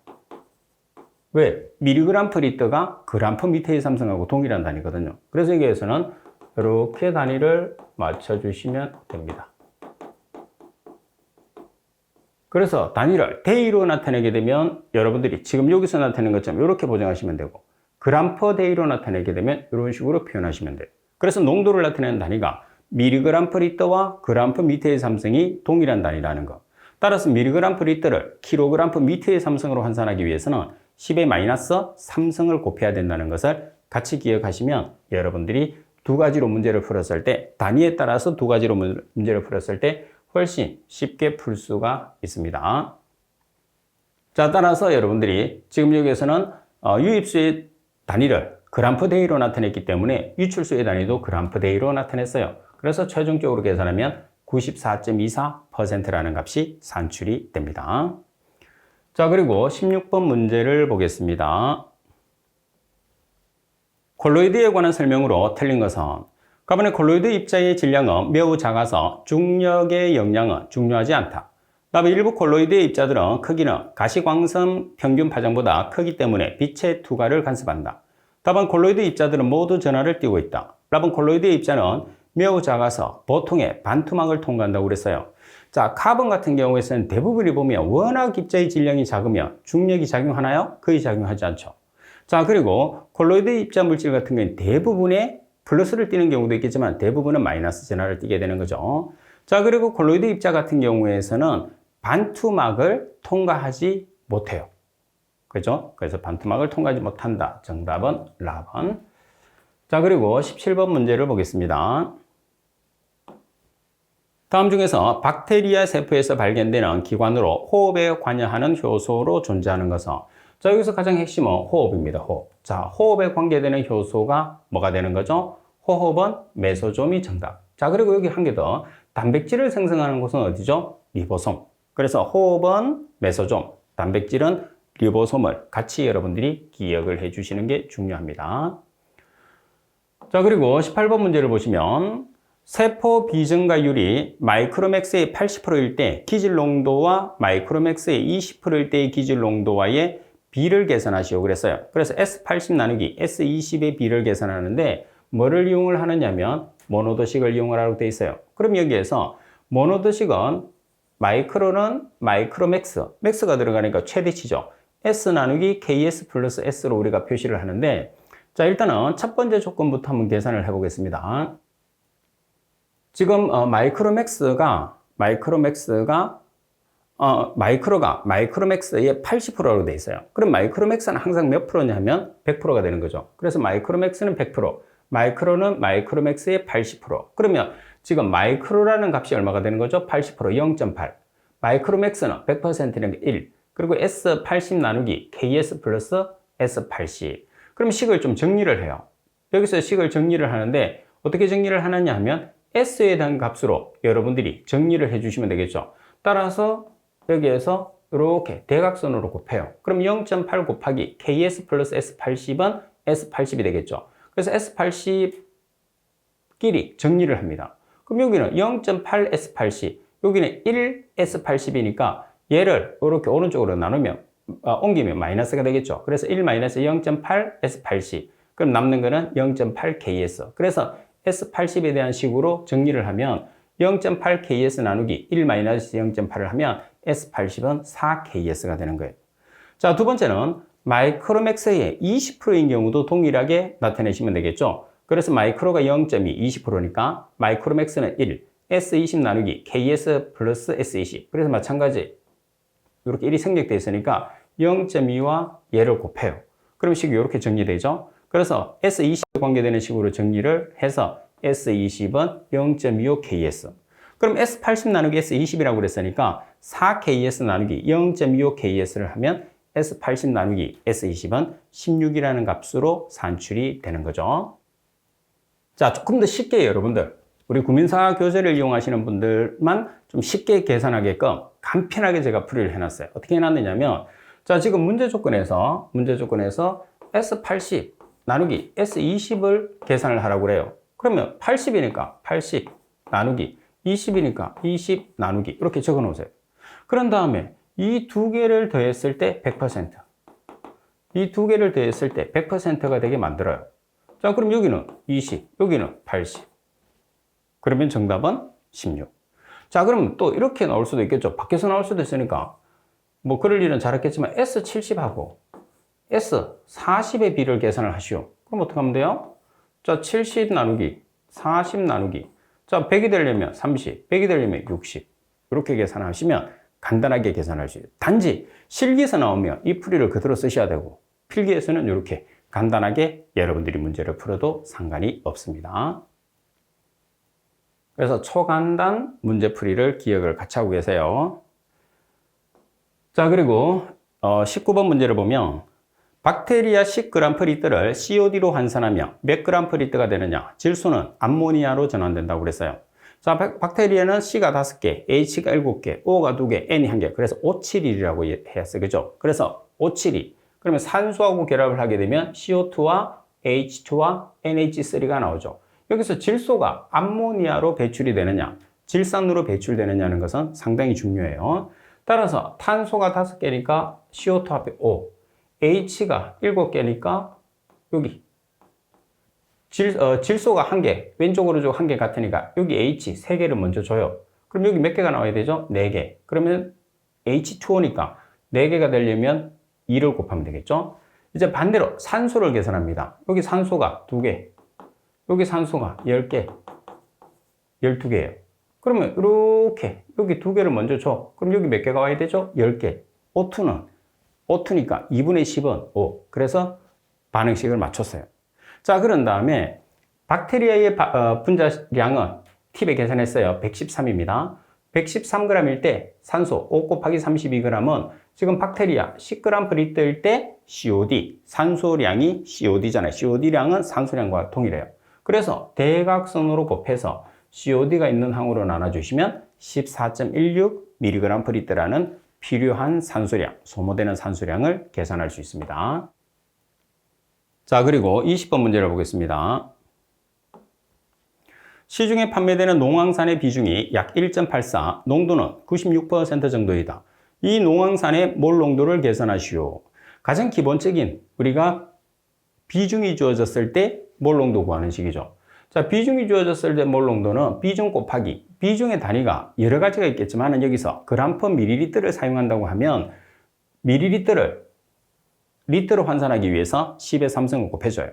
왜? mg/L가 g/m의 삼성하고 동일한 단위거든요. 그래서 여기에서는 이렇게 단위를 맞춰주시면 됩니다. 그래서 단위를 day로 나타내게 되면 여러분들이 지금 여기서 나타낸 것처럼 이렇게 보정하시면 되고 g/day로 나타내게 되면 이런 식으로 표현하시면 돼요. 그래서 농도를 나타내는 단위가 mg/L와 g/m의 삼성이 동일한 단위라는 거. 따라서 mg/L를 kg/m의 삼성으로 환산하기 위해서는 10의 마이너스 3성을 곱해야 된다는 것을 같이 기억하시면 여러분들이 두 가지로 문제를 풀었을 때 단위에 따라서 두 가지로 문제를 풀었을 때 훨씬 쉽게 풀 수가 있습니다. 자, 따라서 여러분들이 지금 여기에서는 유입수의 단위를 g/day로 나타냈기 때문에 유출수의 단위도 g/day로 나타냈어요. 그래서 최종적으로 계산하면 94.24%라는 값이 산출이 됩니다. 자, 그리고 16번 문제를 보겠습니다. 콜로이드에 관한 설명으로 틀린 것은 가번의 콜로이드 입자의 질량은 매우 작아서 중력의 영향은 중요하지 않다. 답은 일부 콜로이드의 입자들은 크기는 가시광선 평균 파장보다 크기 때문에 빛의 투과를 간섭한다. 답은 콜로이드 입자들은 모두 전하를 띄고 있다. 답은 콜로이드의 입자는 매우 작아서 보통의 반투막을 통과한다고 그랬어요. 자, 카본 같은 경우에는 대부분이 보면 워낙 입자의 질량이 작으면 중력이 작용하나요? 거의 작용하지 않죠. 자, 그리고 콜로이드 입자 물질 같은 경우는 대부분의 플러스를 띄는 경우도 있겠지만 대부분은 마이너스 전하를 띄게 되는 거죠. 자, 그리고 콜로이드 입자 같은 경우에서는 반투막을 통과하지 못해요. 그죠? 그래서 반투막을 통과하지 못한다. 정답은 라번. 자, 그리고 17번 문제를 보겠습니다. 다음 중에서 박테리아 세포에서 발견되는 기관으로 호흡에 관여하는 효소로 존재하는 것은 자, 여기서 가장 핵심은 호흡입니다. 호흡. 자, 호흡에 관계되는 효소가 뭐가 되는 거죠? 호흡은 메소좀이 정답. 자, 그리고 여기 한 개 더. 단백질을 생성하는 곳은 어디죠? 리보솜. 그래서 호흡은 메소좀, 단백질은 리보솜을 같이 여러분들이 기억을 해 주시는 게 중요합니다. 자, 그리고 18번 문제를 보시면 세포 비증가율이 마이크로맥스의 80%일 때 기질 농도와 마이크로맥스의 20%일 때의 기질 농도와의 비를 계산하시오 그랬어요. 그래서 S80 나누기 S20의 비를 계산하는데 뭐를 이용을 하느냐면 모노도식을 이용하라고 되어 있어요. 그럼 여기에서 모노도식은 마이크로는 마이크로맥스, 맥스가 들어가니까 최대치죠. S 나누기 KS 플러스 S로 우리가 표시를 하는데 자, 일단은 첫 번째 조건부터 한번 계산을 해보겠습니다. 지금 마이크로가 마이크로맥스의 80%로 되어 있어요. 그럼 마이크로맥스는 항상 몇 프로냐면 100%가 되는 거죠. 그래서 마이크로맥스는 100%, 마이크로는 마이크로맥스의 80%. 그러면 지금 마이크로라는 값이 얼마가 되는 거죠? 80%, 0.8. 마이크로맥스는 100%는 1. 그리고 S80 나누기 KS 플러스 S80. 그럼 식을 좀 정리를 해요. 여기서 식을 정리를 하는데 어떻게 정리를 하느냐 하면 S에 대한 값으로 여러분들이 정리를 해주시면 되겠죠. 따라서 여기에서 이렇게 대각선으로 곱해요. 그럼 0.8 곱하기 KS 플러스 S80은 S80이 되겠죠. 그래서 S80끼리 정리를 합니다. 그럼 여기는 0.8 S80, 여기는 1 S80이니까 얘를 이렇게 오른쪽으로 나누면 옮기면 마이너스가 되겠죠. 그래서 1 마이너스 0.8 S80. 그럼 남는 거는 0.8 KS. 그래서 S80에 대한 식으로 정리를 하면 0.8ks 나누기 1-0.8을 하면 S80은 4ks가 되는 거예요. 자, 두 번째는 마이크로맥스의 20%인 경우도 동일하게 나타내시면 되겠죠. 그래서 마이크로가 0.2, 20%니까 마이크로맥스는 1, S20 나누기 ks 플러스 S20. 그래서 마찬가지 이렇게 1이 생략되어 있으니까 0.2와 얘를 곱해요. 그럼 식이 이렇게 정리되죠. 그래서 S20에 관계되는 식으로 정리를 해서 S20은 0.25ks. 그럼 S80 나누기 S20이라고 그랬으니까 4ks 나누기 0.25ks를 하면 S80 나누기 S20은 16이라는 값으로 산출이 되는 거죠. 자, 조금 더 쉽게 여러분들, 우리 구민사 교재를 이용하시는 분들만 좀 쉽게 계산하게끔 간편하게 제가 풀이를 해놨어요. 어떻게 해놨느냐면, 자, 지금 문제 조건에서 S80 나누기 S20을 계산을 하라고 그래요. 그러면 80이니까 80 나누기 20이니까 20 나누기 이렇게 적어 놓으세요. 그런 다음에 이 두 개를 더했을 때 100%. 이 두 개를 더했을 때 100%가 되게 만들어요. 자, 그럼 여기는 20, 여기는 80. 그러면 정답은 16. 자, 그럼 또 이렇게 나올 수도 있겠죠. 밖에서 나올 수도 있으니까. 뭐 그럴 일은 잘했겠지만 S70하고 S40의 비를 계산을 하시오. 그럼 어떻게 하면 돼요? 자, 70 나누기 40 나누기. 자, 100이 되려면 30, 100이 되려면 60. 이렇게 계산하시면 간단하게 계산할 수 있어요. 단지 실기에서 나오면 이 풀이를 그대로 쓰셔야 되고 필기에서는 이렇게 간단하게 여러분들이 문제를 풀어도 상관이 없습니다. 그래서 초간단 문제풀이를 기억을 같이 하고 계세요. 자, 그리고 19번 문제를 보면 박테리아 10g 프리트를 COD로 환산하며 몇 g 프리트가 되느냐? 질소는 암모니아로 전환된다고 그랬어요. 자, 박테리아는 C가 5개, H가 7개, O가 2개, N이 1개. 그래서 571이라고 했어요. 그죠? 그래서 572. 그러면 산소하고 결합을 하게 되면 CO2와 H2와 NH3가 나오죠. 여기서 질소가 암모니아로 배출이 되느냐, 질산으로 배출되느냐는 것은 상당히 중요해요. 따라서 탄소가 5개니까 CO2 앞에 O, H가 7개니까 여기 질소가 1개, 왼쪽으로 줘 1개 같으니까 여기 H 3개를 먼저 줘요. 그럼 여기 몇 개가 나와야 되죠? 4개. 그러면 H2O니까 4개가 되려면 2를 곱하면 되겠죠? 이제 반대로 산소를 계산합니다. 여기 산소가 2개, 여기 산소가 10개, 12개예요. 그러면 이렇게 여기 2개를 먼저 줘. 그럼 여기 몇 개가 와야 되죠? 10개. O2니까 2분의 10은 5. 그래서 반응식을 맞췄어요. 자, 그런 다음에 박테리아의 분자량은 팁에 계산했어요. 113입니다. 113g일 때 산소 5 곱하기 32g은 지금 박테리아 10g per L일 때 COD, 산소량이 COD잖아요. COD량은 산소량과 동일해요. 그래서 대각선으로 곱해서 COD가 있는 항으로 나눠주시면 14.16mg per L라는 필요한 산소량, 소모되는 산소량을 계산할 수 있습니다. 자, 그리고 20번 문제를 보겠습니다. 시중에 판매되는 농황산의 비중이 약 1.84, 농도는 96% 정도이다. 이 농황산의 몰 농도를 계산하시오. 가장 기본적인 우리가 비중이 주어졌을 때 몰 농도 구하는 식이죠. 자, 비중이 주어졌을 때 몰 농도는 비중 곱하기, 비중의 단위가 여러 가지가 있겠지만 여기서 그램 퍼 밀리리터를 사용한다고 하면 밀리리터를 리터로 환산하기 위해서 10의 3승을 곱해줘요.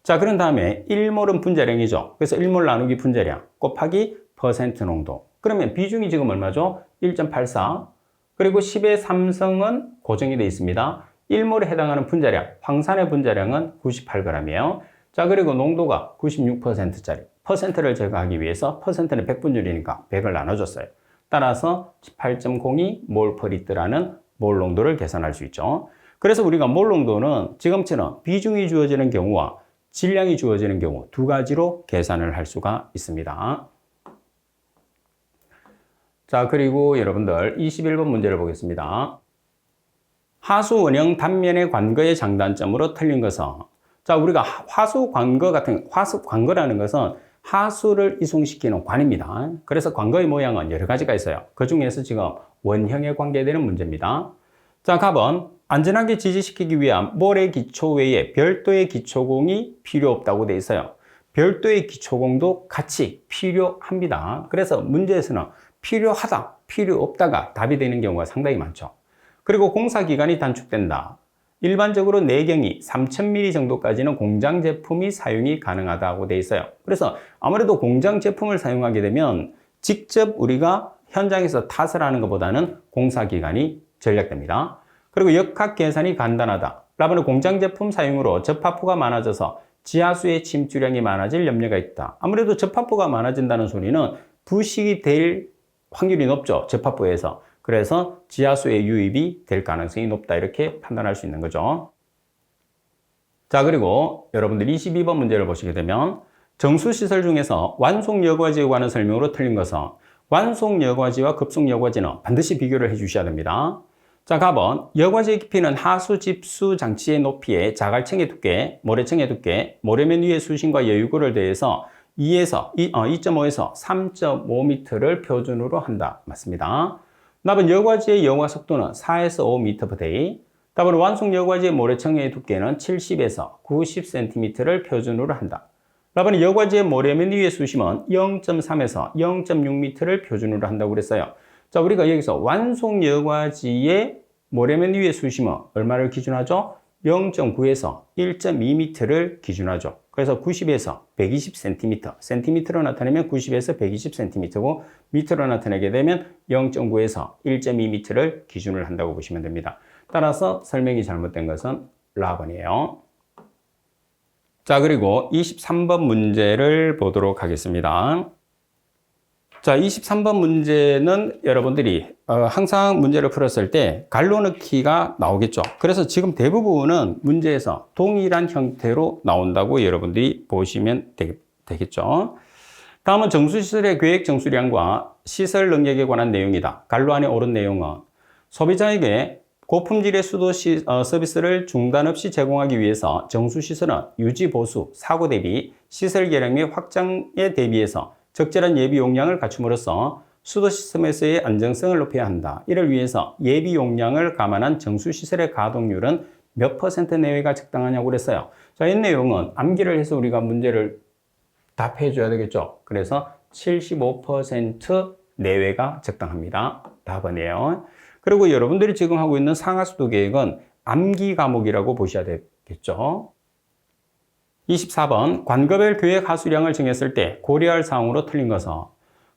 자, 그런 다음에 1몰은 분자량이죠. 그래서 1몰 나누기 분자량 곱하기 퍼센트 농도. 그러면 비중이 지금 얼마죠? 1.84. 그리고 10의 3승은 고정이 되어 있습니다. 1몰에 해당하는 분자량, 황산의 분자량은 98g이에요. 자, 그리고 농도가 96%짜리. 퍼센트를 제거하기 위해서 퍼센트는 100분율이니까 100을 나눠줬어요. 따라서 18.02몰 퍼 리터라는 몰 농도를 계산할 수 있죠. 그래서 우리가 몰 농도는 지금처럼 비중이 주어지는 경우와 질량이 주어지는 경우 두 가지로 계산을 할 수가 있습니다. 자, 그리고 여러분들 21번 문제를 보겠습니다. 하수 원형 단면의 관거의 장단점으로 틀린 것은, 자, 우리가 화수 관거라는 것은 하수를 이송시키는 관입니다. 그래서 관거의 모양은 여러 가지가 있어요. 그 중에서 지금 원형에 관계되는 문제입니다. 자, 답은 안전하게 지지시키기 위한 몰의 기초 외에 별도의 기초공이 필요 없다고 되어 있어요. 별도의 기초공도 같이 필요합니다. 그래서 문제에서는 필요하다, 필요 없다가 답이 되는 경우가 상당히 많죠. 그리고 공사 기간이 단축된다. 일반적으로 내경이 3000mm 정도까지는 공장 제품이 사용이 가능하다고 되어 있어요. 그래서 아무래도 공장 제품을 사용하게 되면 직접 우리가 현장에서 탓을 하는 것보다는 공사 기간이 절약됩니다. 그리고 역학 계산이 간단하다. 라버는 공장 제품 사용으로 접합부가 많아져서 지하수의 침투량이 많아질 염려가 있다. 아무래도 접합부가 많아진다는 소리는 부식이 될 확률이 높죠. 접합부에서. 그래서 지하수의 유입이 될 가능성이 높다. 이렇게 판단할 수 있는 거죠. 자, 그리고 여러분들 22번 문제를 보시게 되면 정수시설 중에서 완속여과지에 관한 설명으로 틀린 것은 완속여과지와 급속여과지는 반드시 비교를 해 주셔야 됩니다. 자, 가번 여과지의 깊이는 하수 집수 장치의 높이에 자갈층의 두께, 모래층의 두께, 모래면 위의 수심과 여유구를 더해서 2.5에서 3.5m를 표준으로 한다. 맞습니다. 답은 여과지의 여과 속도는 4에서 5m/day. 답은 완속 여과지의 모래층의 두께는 70에서 90cm를 표준으로 한다. 답은 여과지의 모래면 위의 수심은 0.3에서 0.6m를 표준으로 한다고 그랬어요. 자, 우리가 여기서 완속 여과지의 모래면 위의 수심은 얼마를 기준하죠? 0.9에서 1.2m를 기준하죠. 그래서 90에서 120cm, cm로 나타내면 90에서 120cm고 미터로 나타내게 되면 0.9에서 1.2m를 기준을 한다고 보시면 됩니다. 따라서 설명이 잘못된 것은 라번이에요. 자, 그리고 23번 문제를 보도록 하겠습니다. 자, 23번 문제는 여러분들이 항상 문제를 풀었을 때 갈로 넣기가 나오겠죠. 그래서 지금 대부분은 문제에서 동일한 형태로 나온다고 여러분들이 보시면 되겠죠. 다음은 정수시설의 계획 정수량과 시설 능력에 관한 내용이다. 갈로 안에 옳은 내용은 소비자에게 고품질의 수도 서비스를 중단 없이 제공하기 위해서 정수시설은 유지, 보수, 사고 대비, 시설 개량 및 확장에 대비해서 적절한 예비 용량을 갖춤으로써 수도 시스템에서의 안정성을 높여야 한다. 이를 위해서 예비 용량을 감안한 정수시설의 가동률은 몇 % 내외가 적당하냐고 그랬어요. 자, 이 내용은 암기를 해서 우리가 문제를 답해 줘야 되겠죠. 그래서 75% 내외가 적당합니다. 답은이에요. 그리고 여러분들이 지금 하고 있는 상하수도 계획은 암기 과목이라고 보셔야 되겠죠. 24번 관거별 계획 하수량을 정했을 때 고려할 사항으로 틀린 것은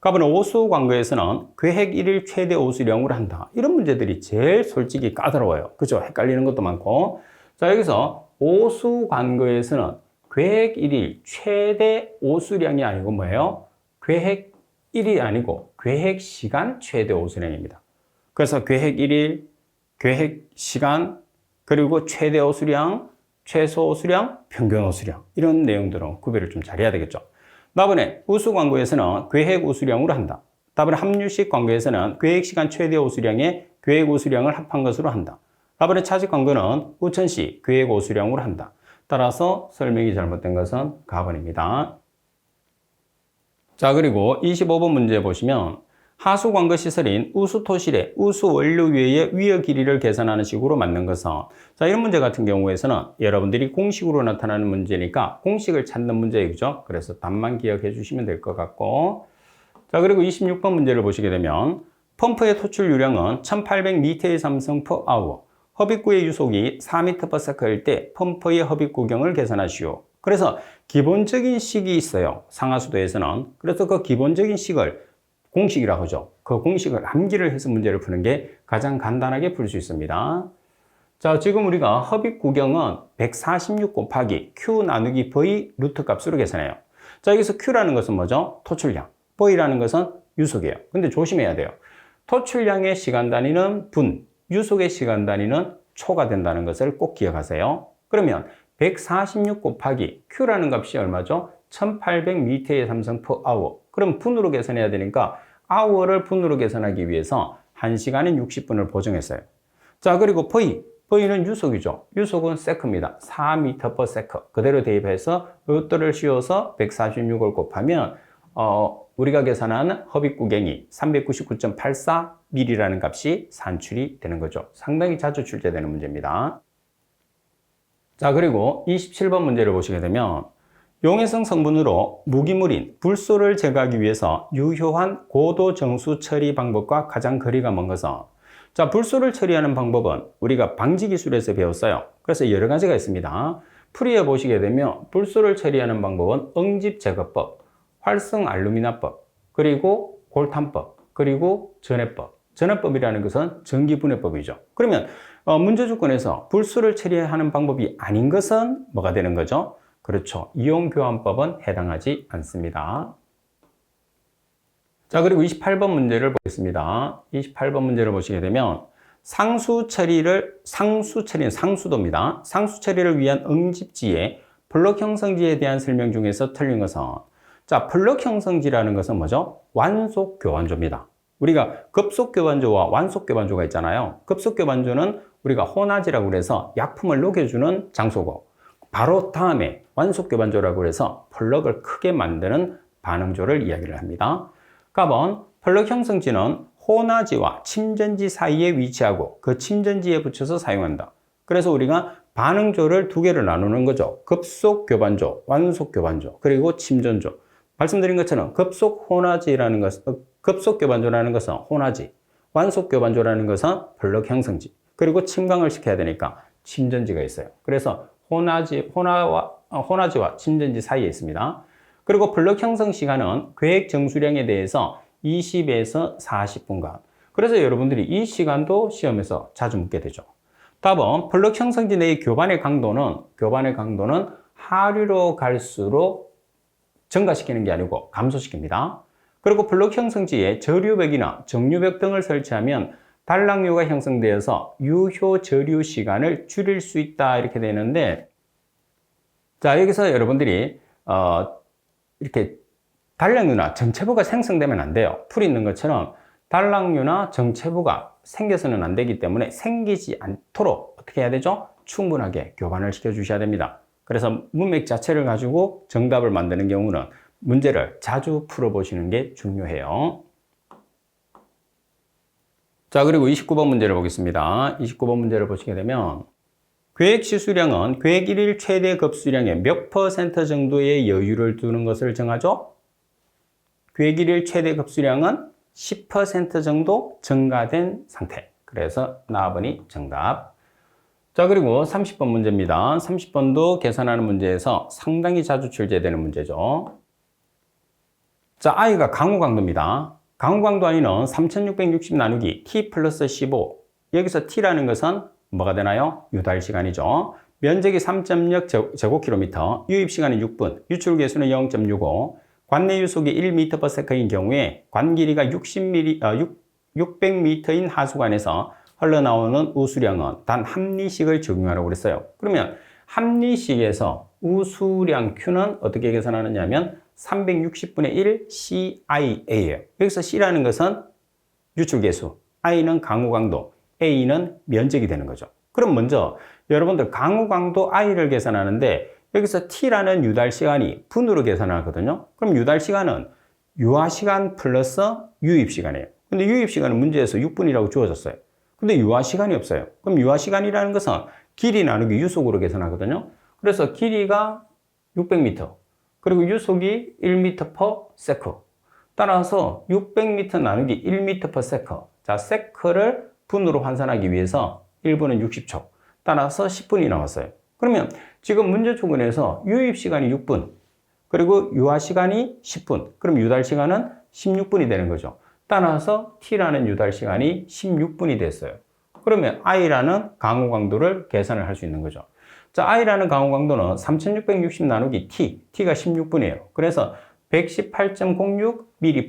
답은 오수 관거에서는 계획 1일 최대 오수량으로 한다. 이런 문제들이 제일 솔직히 까다로워요. 그죠? 헷갈리는 것도 많고. 자, 여기서 오수 관거에서는 계획 1일 최대 오수량이 아니고 뭐예요? 계획 1이 아니고 계획 시간 최대 오수량입니다. 그래서 계획 1일, 계획 시간, 그리고 최대 오수량, 최소 오수량, 평균 오수량 이런 내용들은 구별을 좀 잘해야 되겠죠. 답은 우수 광고에서는 계획 오수량으로 한다. 답은 합류식 광고에서는 계획 시간 최대 오수량에 계획 오수량을 합한 것으로 한다. 답은 차직 광고는 우천시 계획 오수량으로 한다. 따라서 설명이 잘못된 것은 가번입니다. 자, 그리고 25번 문제 보시면 하수 광거 시설인 우수토실의 우수 원료 위의 위어 길이를 계산하는 식으로 만든 것은 자, 이런 문제 같은 경우에서는 여러분들이 공식으로 나타나는 문제니까 공식을 찾는 문제이죠. 그래서 답만 기억해 주시면 될 것 같고 자, 그리고 26번 문제를 보시게 되면 펌프의 토출 유량은 1800m의 삼성 per hour 허빅구의 유속이 4m/s일 때 펌프의 허빅 구경을 계산하시오. 그래서 기본적인 식이 있어요. 상하수도에서는. 그래서 그 기본적인 식을 공식이라고 하죠. 그 공식을 암기를 해서 문제를 푸는 게 가장 간단하게 풀 수 있습니다. 자, 지금 우리가 허빅 구경은 146 곱하기 Q 나누기 V 루트 값으로 계산해요. 자, 여기서 Q라는 것은 뭐죠? 토출량. V라는 것은 유속이에요. 근데 조심해야 돼요. 토출량의 시간 단위는 분, 유속의 시간 단위는 초가 된다는 것을 꼭 기억하세요. 그러면 146 곱하기 Q라는 값이 얼마죠? 1800m의 삼성 per hour. 그럼 분으로 계산해야 되니까 hour를 분으로 계산하기 위해서 1시간인 60분을 보정했어요. 자, 그리고 V는 유속이죠. 유속은 sec입니다. 4m/s. 그대로 대입해서 로또를 씌워서 146을 곱하면 우리가 계산한 허빅 구경이 399.84mm라는 값이 산출이 되는 거죠. 상당히 자주 출제되는 문제입니다. 자, 그리고 27번 문제를 보시게 되면 용해성 성분으로 무기물인 불소를 제거하기 위해서 유효한 고도 정수 처리 방법과 가장 거리가 먼 것은, 자, 불소를 처리하는 방법은 우리가 방지 기술에서 배웠어요. 그래서 여러 가지가 있습니다. 풀이해 보시게 되면 불소를 처리하는 방법은 응집 제거법, 활성 알루미나법, 그리고 골탄법, 그리고 전해법. 전해법이라는 것은 전기분해법이죠. 그러면 문제 조건에서 불소를 처리하는 방법이 아닌 것은 뭐가 되는 거죠? 그렇죠. 이온교환법은 해당하지 않습니다. 자, 그리고 28번 문제를 보겠습니다. 28번 문제를 보시게 되면 상수처리는 상수도입니다. 상수처리를 위한 응집지의 블록 형성지에 대한 설명 중에서 틀린 것은, 자, 블록 형성지라는 것은 뭐죠? 완속 교환조입니다. 우리가 급속 교환조와 완속 교환조가 있잖아요. 급속 교환조는 우리가 혼화지라고 그래서 약품을 녹여주는 장소고, 바로 다음에 완속 교환조라고 해서 블럭을 크게 만드는 반응조를 이야기를 합니다. 까번 블럭 형성지는 혼화지와 침전지 사이에 위치하고 그 침전지에 붙여서 사용한다. 그래서 우리가 반응조를 두 개를 나누는 거죠. 급속 교반조, 완속 교반조, 그리고 침전조. 말씀드린 것처럼 급속 교반조라는 것은 혼화지, 완속 교반조라는 것은 블럭 형성지, 그리고 침강을 시켜야 되니까 침전지가 있어요. 그래서 혼화지와 침전지 사이에 있습니다. 그리고 블럭 형성 시간은 계획 정수량에 대해서 20에서 40분간. 그래서 여러분들이 이 시간도 시험에서 자주 묻게 되죠. 답은 블럭 형성지 내의 교반의 강도는 하류로 갈수록 증가시키는 게 아니고 감소시킵니다. 그리고 블럭 형성지에 저류벽이나 정류벽 등을 설치하면 단락류가 형성되어서 유효 저류 시간을 줄일 수 있다, 이렇게 되는데, 자, 여기서 여러분들이 이렇게 단락류나 정체부가 생성되면 안 돼요. 풀이 있는 것처럼 단락류나 정체부가 생겨서는 안 되기 때문에 생기지 않도록 어떻게 해야 되죠? 충분하게 교반을 시켜주셔야 됩니다. 그래서 문맥 자체를 가지고 정답을 만드는 경우는 문제를 자주 풀어보시는 게 중요해요. 자, 그리고 29번 문제를 보겠습니다. 29번 문제를 보시게 되면 계획 시수량은 계획 1일 최대 급수량의 몇 % 정도의 여유를 두는 것을 정하죠? 계획 1일 최대 급수량은 10% 정도 증가된 상태. 그래서 나번이 정답. 자, 그리고 30번 문제입니다. 30번도 계산하는 문제에서 상당히 자주 출제되는 문제죠. 자, I가 강우 강도입니다. 강우 강도 I는 3660 나누기 T 플러스 15. 여기서 T라는 것은 뭐가 되나요? 유달 시간이죠. 면적이 3.0 제곱킬로미터, 유입 시간은 6분, 유출 계수는 0.65, 관내 유속이 1m/s인 경우에 관 길이가 600m인 하수관에서 흘러나오는 우수량은 단 합리식을 적용하라고 그랬어요. 그러면 합리식에서 우수량 Q는 어떻게 계산하느냐 하면 360분의 1 CIA예요. 여기서 C라는 것은 유출계수, I는 강우강도, A는 면적이 되는 거죠. 그럼 먼저 여러분들 강우강도 I를 계산하는데 여기서 T라는 유달시간이 분으로 계산하거든요. 그럼 유달시간은 유화시간 플러스 유입시간이에요. 근데 유입시간은 문제에서 6분이라고 주어졌어요. 근데 유화시간이 없어요. 그럼 유화시간이라는 것은 길이 나누기 유속으로 계산하거든요. 그래서 길이가 600m, 그리고 유속이 1m/s. 따라서 600m 나누기 1m/s. 자, 세크를 분으로 환산하기 위해서 1분은 60초. 따라서 10분이 나왔어요. 그러면 지금 문제 조건에서 유입 시간이 6분, 그리고 유화 시간이 10분. 그럼 유달 시간은 16분이 되는 거죠. 따라서 T라는 유달 시간이 16분이 됐어요. 그러면 I라는 강우 강도를 계산을 할 수 있는 거죠. 자, I라는 강우 강도는 3660 나누기 T가 16분이에요. 그래서 118.06 mAh.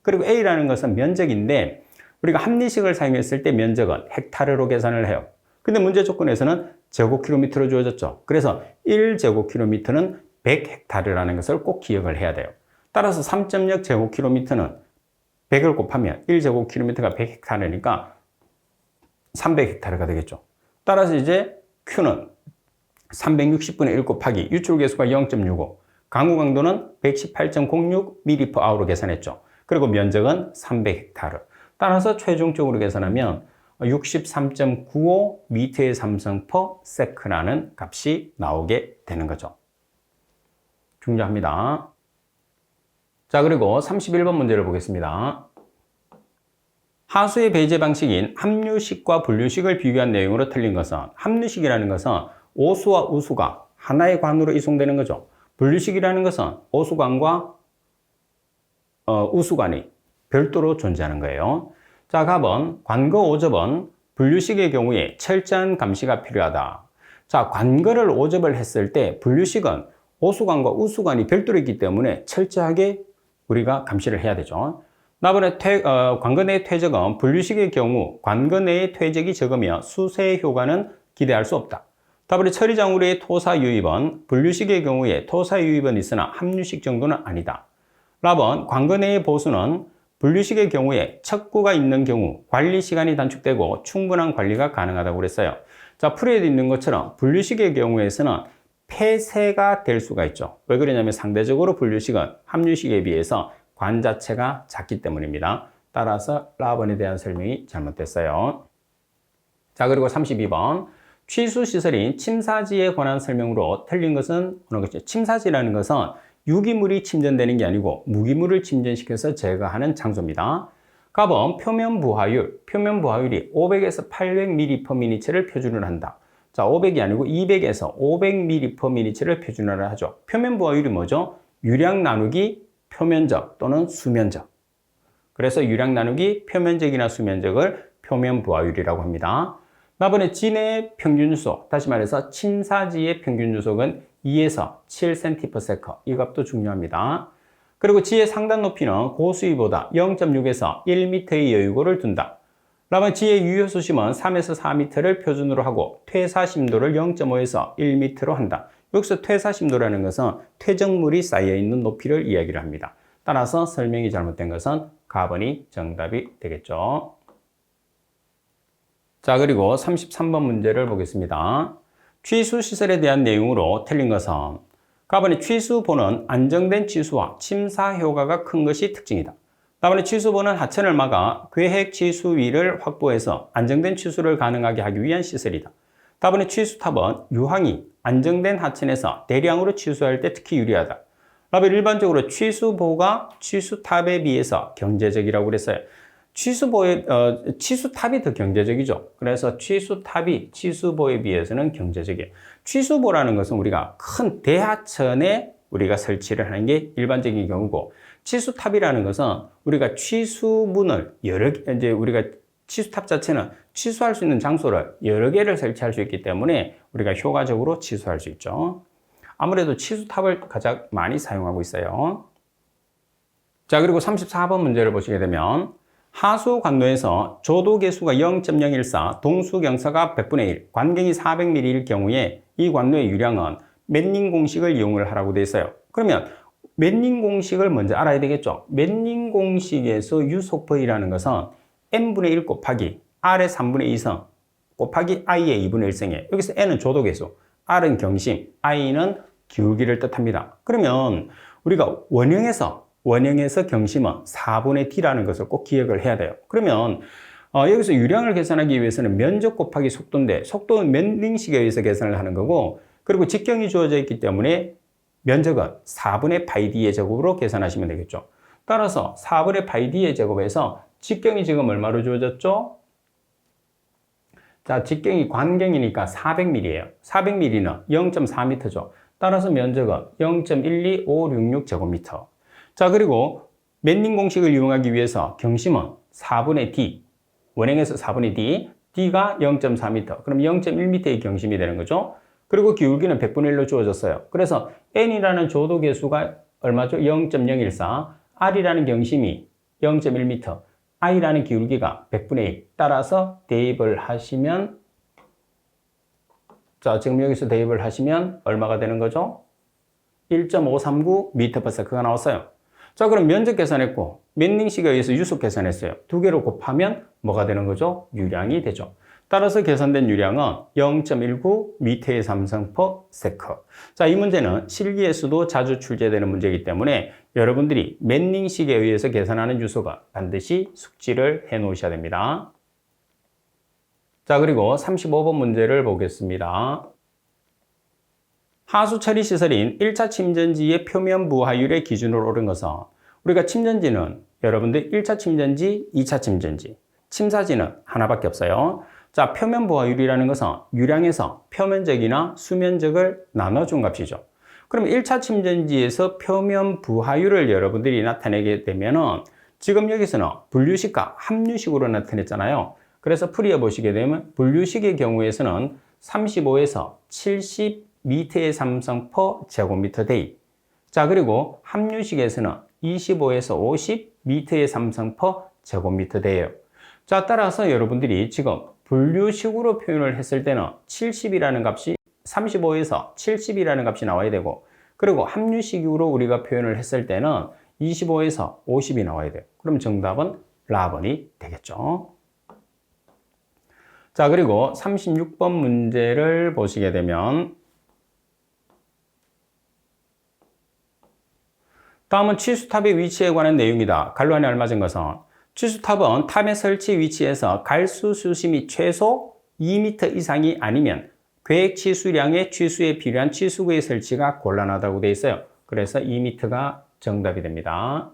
그리고 A라는 것은 면적인데 우리가 합리식을 사용했을 때 면적은 헥타르로 계산을 해요. 근데 문제 조건에서는 제곱킬로미터로 주어졌죠. 그래서 1제곱킬로미터는 100헥타르라는 것을 꼭 기억을 해야 돼요. 따라서 3.0 제곱킬로미터는 100을 곱하면 1제곱킬로미터가 100헥타르니까 300헥타르가 되겠죠. 따라서 이제 Q는 360분의 1 곱하기 유출계수가 0.65, 강우 강도는 118.06 mAh로 계산했죠. 그리고 면적은 300헥타르. 따라서 최종적으로 계산하면 63.95 m의 삼성 per sec라는 값이 나오게 되는 거죠. 중요합니다. 자, 그리고 31번 문제를 보겠습니다. 하수의 배제 방식인 합류식과 분류식을 비교한 내용으로 틀린 것은, 합류식이라는 것은 오수와 우수가 하나의 관으로 이송되는 거죠. 분류식이라는 것은 오수관과 우수관이 별도로 존재하는 거예요. 자, 답은 관거 5접은 분류식의 경우에 철저한 감시가 필요하다. 자, 관거를 5접을 했을 때 분류식은 오수관과 우수관이 별도로 있기 때문에 철저하게 우리가 감시를 해야 되죠. 나번에 관거 내의 퇴적은 분류식의 경우 관거 내의 퇴적이 적으며 수세 효과는 기대할 수 없다. 다음에 처리장우리의 토사 유입은 분류식의 경우에 토사 유입은 있으나 합류식 정도는 아니다. 라번 관거 내의 보수는 분류식의 경우에 척구가 있는 경우 관리 시간이 단축되고 충분한 관리가 가능하다고 그랬어요. 자, 풀이에 있는 것처럼 분류식의 경우에서는 폐쇄가 될 수가 있죠. 왜 그러냐면 상대적으로 분류식은 합류식에 비해서 관 자체가 작기 때문입니다. 따라서 라번에 대한 설명이 잘못됐어요. 자, 그리고 32번. 취수시설인 침사지에 관한 설명으로 틀린 것은 어느 것이죠? 침사지라는 것은 유기물이 침전되는 게 아니고 무기물을 침전시켜서 제거하는 장소입니다. 답은 표면 부하율. 표면 부하율이 500에서 800ml/m를 표준으로 한다. 자, 500이 아니고 200에서 500ml/m를 표준으로 하죠. 표면 부하율이 뭐죠? 유량 나누기 표면적 또는 수면적. 그래서 유량 나누기 표면적이나 수면적을 표면 부하율이라고 합니다. 나번에 진의 평균 주소, 다시 말해서 침사지의 평균 주속은 2에서 7cm/s. 이 값도 중요합니다. 그리고 지의 상단 높이는 고수위보다 0.6에서 1m의 여유고를 둔다. 그러면 지의 유효 수심은 3에서 4m를 표준으로 하고 퇴사 심도를 0.5에서 1m로 한다. 여기서 퇴사 심도라는 것은 퇴적물이 쌓여있는 높이를 이야기를 합니다. 따라서 설명이 잘못된 것은 가번이 정답이 되겠죠. 자, 그리고 33번 문제를 보겠습니다. 취수시설에 대한 내용으로 틀린 것은 가번의 취수보는 안정된 취수와 침사 효과가 큰 것이 특징이다. 다음에 취수보는 하천을 막아 계획 취수위를 확보해서 안정된 취수를 가능하게 하기 위한 시설이다. 다음에 취수탑은 유황이 안정된 하천에서 대량으로 취수할 때 특히 유리하다. 다음에 일반적으로 취수보가 취수탑에 비해서 경제적이라고 그랬어요. 취수탑이 더 경제적이죠. 그래서 취수탑이 취수보에 비해서는 경제적이에요. 취수보라는 것은 우리가 큰 대하천에 우리가 설치를 하는 게 일반적인 경우고, 취수탑이라는 것은 우리가 취수문을 우리가 취수탑 자체는 취수할 수 있는 장소를 여러 개를 설치할 수 있기 때문에 우리가 효과적으로 취수할 수 있죠. 아무래도 취수탑을 가장 많이 사용하고 있어요. 자, 그리고 34번 문제를 보시게 되면 하수 관로에서 조도 개수가 0.014, 동수 경사가 100분의 1, 관경이 400mm일 경우에 이 관로의 유량은 맨닝 공식을 이용을 하라고 되어 있어요. 그러면 맨닝 공식을 먼저 알아야 되겠죠. 맨닝 공식에서 유속법이라는 것은 n분의 1 곱하기 r의 3분의 2성 곱하기 i의 2분의 1성이에요. 여기서 n은 조도 개수, r은 경심, i는 기울기를 뜻합니다. 그러면 우리가 원형에서 경심은 4분의 t라는 것을 꼭 기억을 해야 돼요. 그러면 여기서 유량을 계산하기 위해서는 면적 곱하기 속도인데, 속도는 맨닝식에 의해서 계산을 하는 거고, 그리고 직경이 주어져 있기 때문에 면적은 4분의 파이 d의 제곱으로 계산하시면 되겠죠. 따라서 4분의 파이 d의 제곱에서 직경이 지금 얼마로 주어졌죠? 자, 직경이 관경이니까 400mm예요. 400mm는 0.4m죠. 따라서 면적은 0.12566 제곱미터. 자, 그리고 맨닝 공식을 이용하기 위해서 경심은 4분의 d, 원형에서 4분의 d, d가 0.4m, 그럼 0.1m의 경심이 되는 거죠. 그리고 기울기는 100분의 1로 주어졌어요. 그래서 n이라는 조도 개수가 얼마죠? 0.014, r이라는 경심이 0.1m, i라는 기울기가 100분의 1. 따라서 대입을 하시면, 자, 지금 여기서 대입을 하시면 얼마가 되는 거죠? 1.539m/s가 나왔어요. 자, 그럼 면적 계산했고 맨닝식에 의해서 유속 계산했어요. 두 개를 곱하면 뭐가 되는 거죠? 유량이 되죠. 따라서 계산된 유량은 0.19m의 3성/s. 자, 이 문제는 실기에서도 자주 출제되는 문제이기 때문에 여러분들이 맨닝식에 의해서 계산하는 유소가 반드시 숙지를 해 놓으셔야 됩니다. 자, 그리고 35번 문제를 보겠습니다. 하수 처리 시설인 1차 침전지의 표면 부하율의 기준으로 오른 것은 우리가 침전지는 여러분들 1차 침전지, 2차 침전지, 침사지는 하나밖에 없어요. 자, 표면 부하율이라는 것은 유량에서 표면적이나 수면적을 나눠준 값이죠. 그럼 1차 침전지에서 표면 부하율을 여러분들이 나타내게 되면은 지금 여기서는 분류식과 합류식으로 나타냈잖아요. 그래서 풀이해 보시게 되면 분류식의 경우에서는 35에서 70m의 삼성 per 제곱미터 데이. 자, 그리고 합류식에서는 25에서 50m의 삼성 per 제곱미터 데이예요. 자, 따라서 여러분들이 지금 분류식으로 표현을 했을 때는 70이라는 값이 35에서 70이라는 값이 나와야 되고, 그리고 합류식으로 우리가 표현을 했을 때는 25에서 50이 나와야 돼요. 그럼 정답은 라번이 되겠죠. 자, 그리고 36번 문제를 보시게 되면 다음은 취수탑의 위치에 관한 내용이다. 갈로 안에 얼마진 것은 취수탑은 탑의 설치 위치에서 갈수 수심이 최소 2m 이상이 아니면 계획 취수량의 취수에 필요한 취수구의 설치가 곤란하다고 되어 있어요. 그래서 2m가 정답이 됩니다.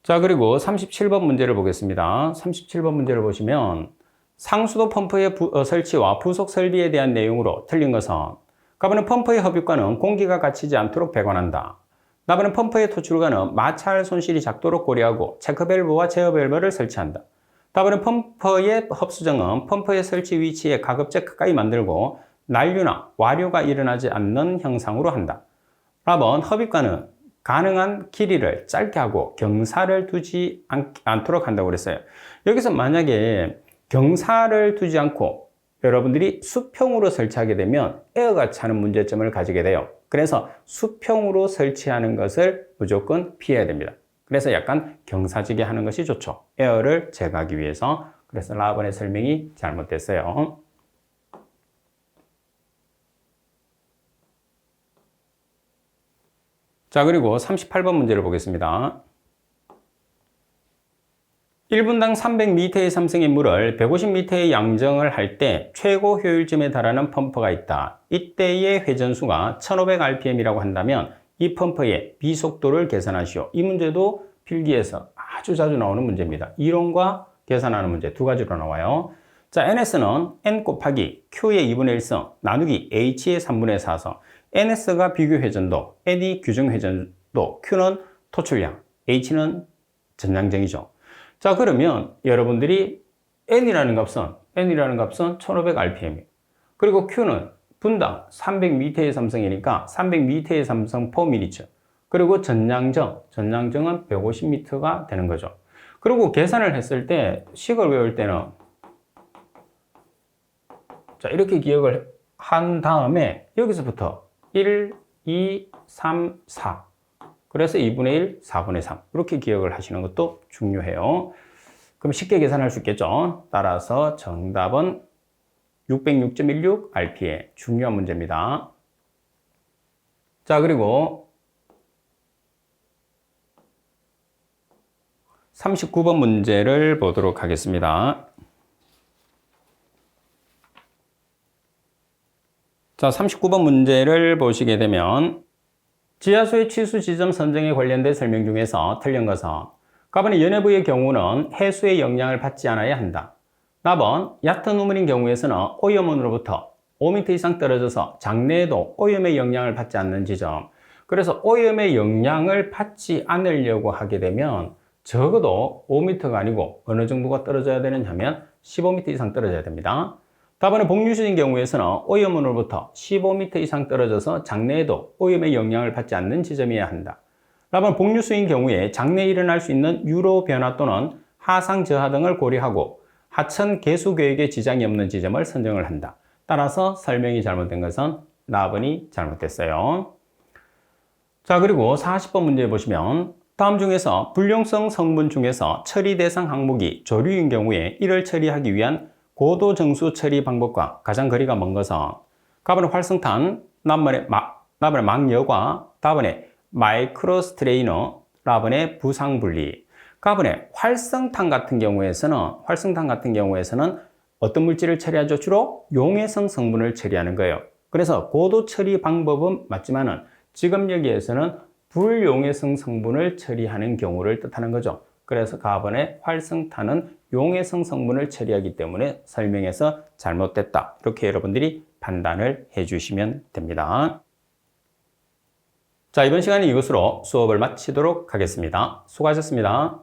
자, 그리고 37번 문제를 보겠습니다. 37번 문제를 보시면 상수도 펌프의 설치와 부속 설비에 대한 내용으로 틀린 것은 가번은 펌프의 흡입과는 공기가 갇히지 않도록 배관한다. 나번은 펌프의 토출과는 마찰 손실이 작도록 고려하고 체크밸브와 제어밸브를 설치한다. 답은 펌프의 흡수정은 펌프의 설치 위치에 가급적 가까이 만들고 난류나 와류가 일어나지 않는 형상으로 한다. 답은 흡입과는 가능한 길이를 짧게 하고 경사를 두지 않도록 한다고 그랬어요. 여기서 만약에 경사를 두지 않고 여러분들이 수평으로 설치하게 되면 에어가 차는 문제점을 가지게 돼요. 그래서 수평으로 설치하는 것을 무조건 피해야 됩니다. 그래서 약간 경사지게 하는 것이 좋죠. 에어를 제거하기 위해서. 그래서 라번의 설명이 잘못됐어요. 자, 그리고 38번 문제를 보겠습니다. 1분당 300m의 삼성의 물을 150m의 양정을 할 때 최고 효율점에 달하는 펌프가 있다. 이때의 회전수가 1500rpm이라고 한다면 이 펌프의 비속도를 계산하시오. 이 문제도 필기에서 아주 자주 나오는 문제입니다. 이론과 계산하는 문제 두 가지로 나와요. 자, NS는 N 곱하기 Q의 2분의 1성 나누기 H의 3분의 4성. NS가 비교 회전도, N이 규정 회전도, Q는 토출량, H는 전량정이죠. 자, 그러면 여러분들이 N이라는 값은 1500rpm이에요. 그리고 Q는 분당 300m의 삼성이니까 300m의 삼성 per minute. 그리고 전량정은 150m가 되는 거죠. 그리고 계산을 했을 때 식을 외울 때는 자, 이렇게 기억을 한 다음에 여기서부터 1, 2, 3, 4 그래서 2분의 1, 4분의 3 이렇게 기억을 하시는 것도 중요해요. 그럼 쉽게 계산할 수 있겠죠. 따라서 정답은 606.16rpm 중요한 문제입니다. 자, 그리고 39번 문제를 보도록 하겠습니다. 자, 39번 문제를 보시게 되면 지하수의 취수 지점 선정에 관련된 설명 중에서 틀린 것은 가번의 연해부의 경우는 해수의 영향을 받지 않아야 한다. 나번 얕은 우물인 경우에서는 오염원으로부터 5m 이상 떨어져서 장내에도 오염의 영향을 받지 않는 지점. 그래서 오염의 영향을 받지 않으려고 하게 되면 적어도 5m가 아니고 어느 정도가 떨어져야 되느냐 하면 15m 이상 떨어져야 됩니다. 답은 복류수인 경우에서는 오염원으로부터 15m 이상 떨어져서 장내에도 오염의 영향을 받지 않는 지점이어야 한다. 답은 복류수인 경우에 장내에 일어날 수 있는 유로 변화 또는 하상 저하 등을 고려하고 하천 개수 계획에 지장이 없는 지점을 선정을 한다. 따라서 설명이 잘못된 것은 라번이 잘못됐어요. 자, 그리고 40번 문제 보시면 다음 중에서 불용성 성분 중에서 처리 대상 항목이 조류인 경우에 이를 처리하기 위한 고도 정수 처리 방법과 가장 거리가 먼 것은 가번의 활성탄, 나번의 망여과 다번의 마이크로스트레이너, 라번의 부상분리. 가번의 활성탄 같은 경우에서는 어떤 물질을 처리하죠? 주로 용해성 성분을 처리하는 거예요. 그래서 고도 처리 방법은 맞지만은 지금 여기에서는 불용해성 성분을 처리하는 경우를 뜻하는 거죠. 그래서 가번의 활성탄은 용해성 성분을 처리하기 때문에 설명에서 잘못됐다. 이렇게 여러분들이 판단을 해주시면 됩니다. 자, 이번 시간은 이것으로 수업을 마치도록 하겠습니다. 수고하셨습니다.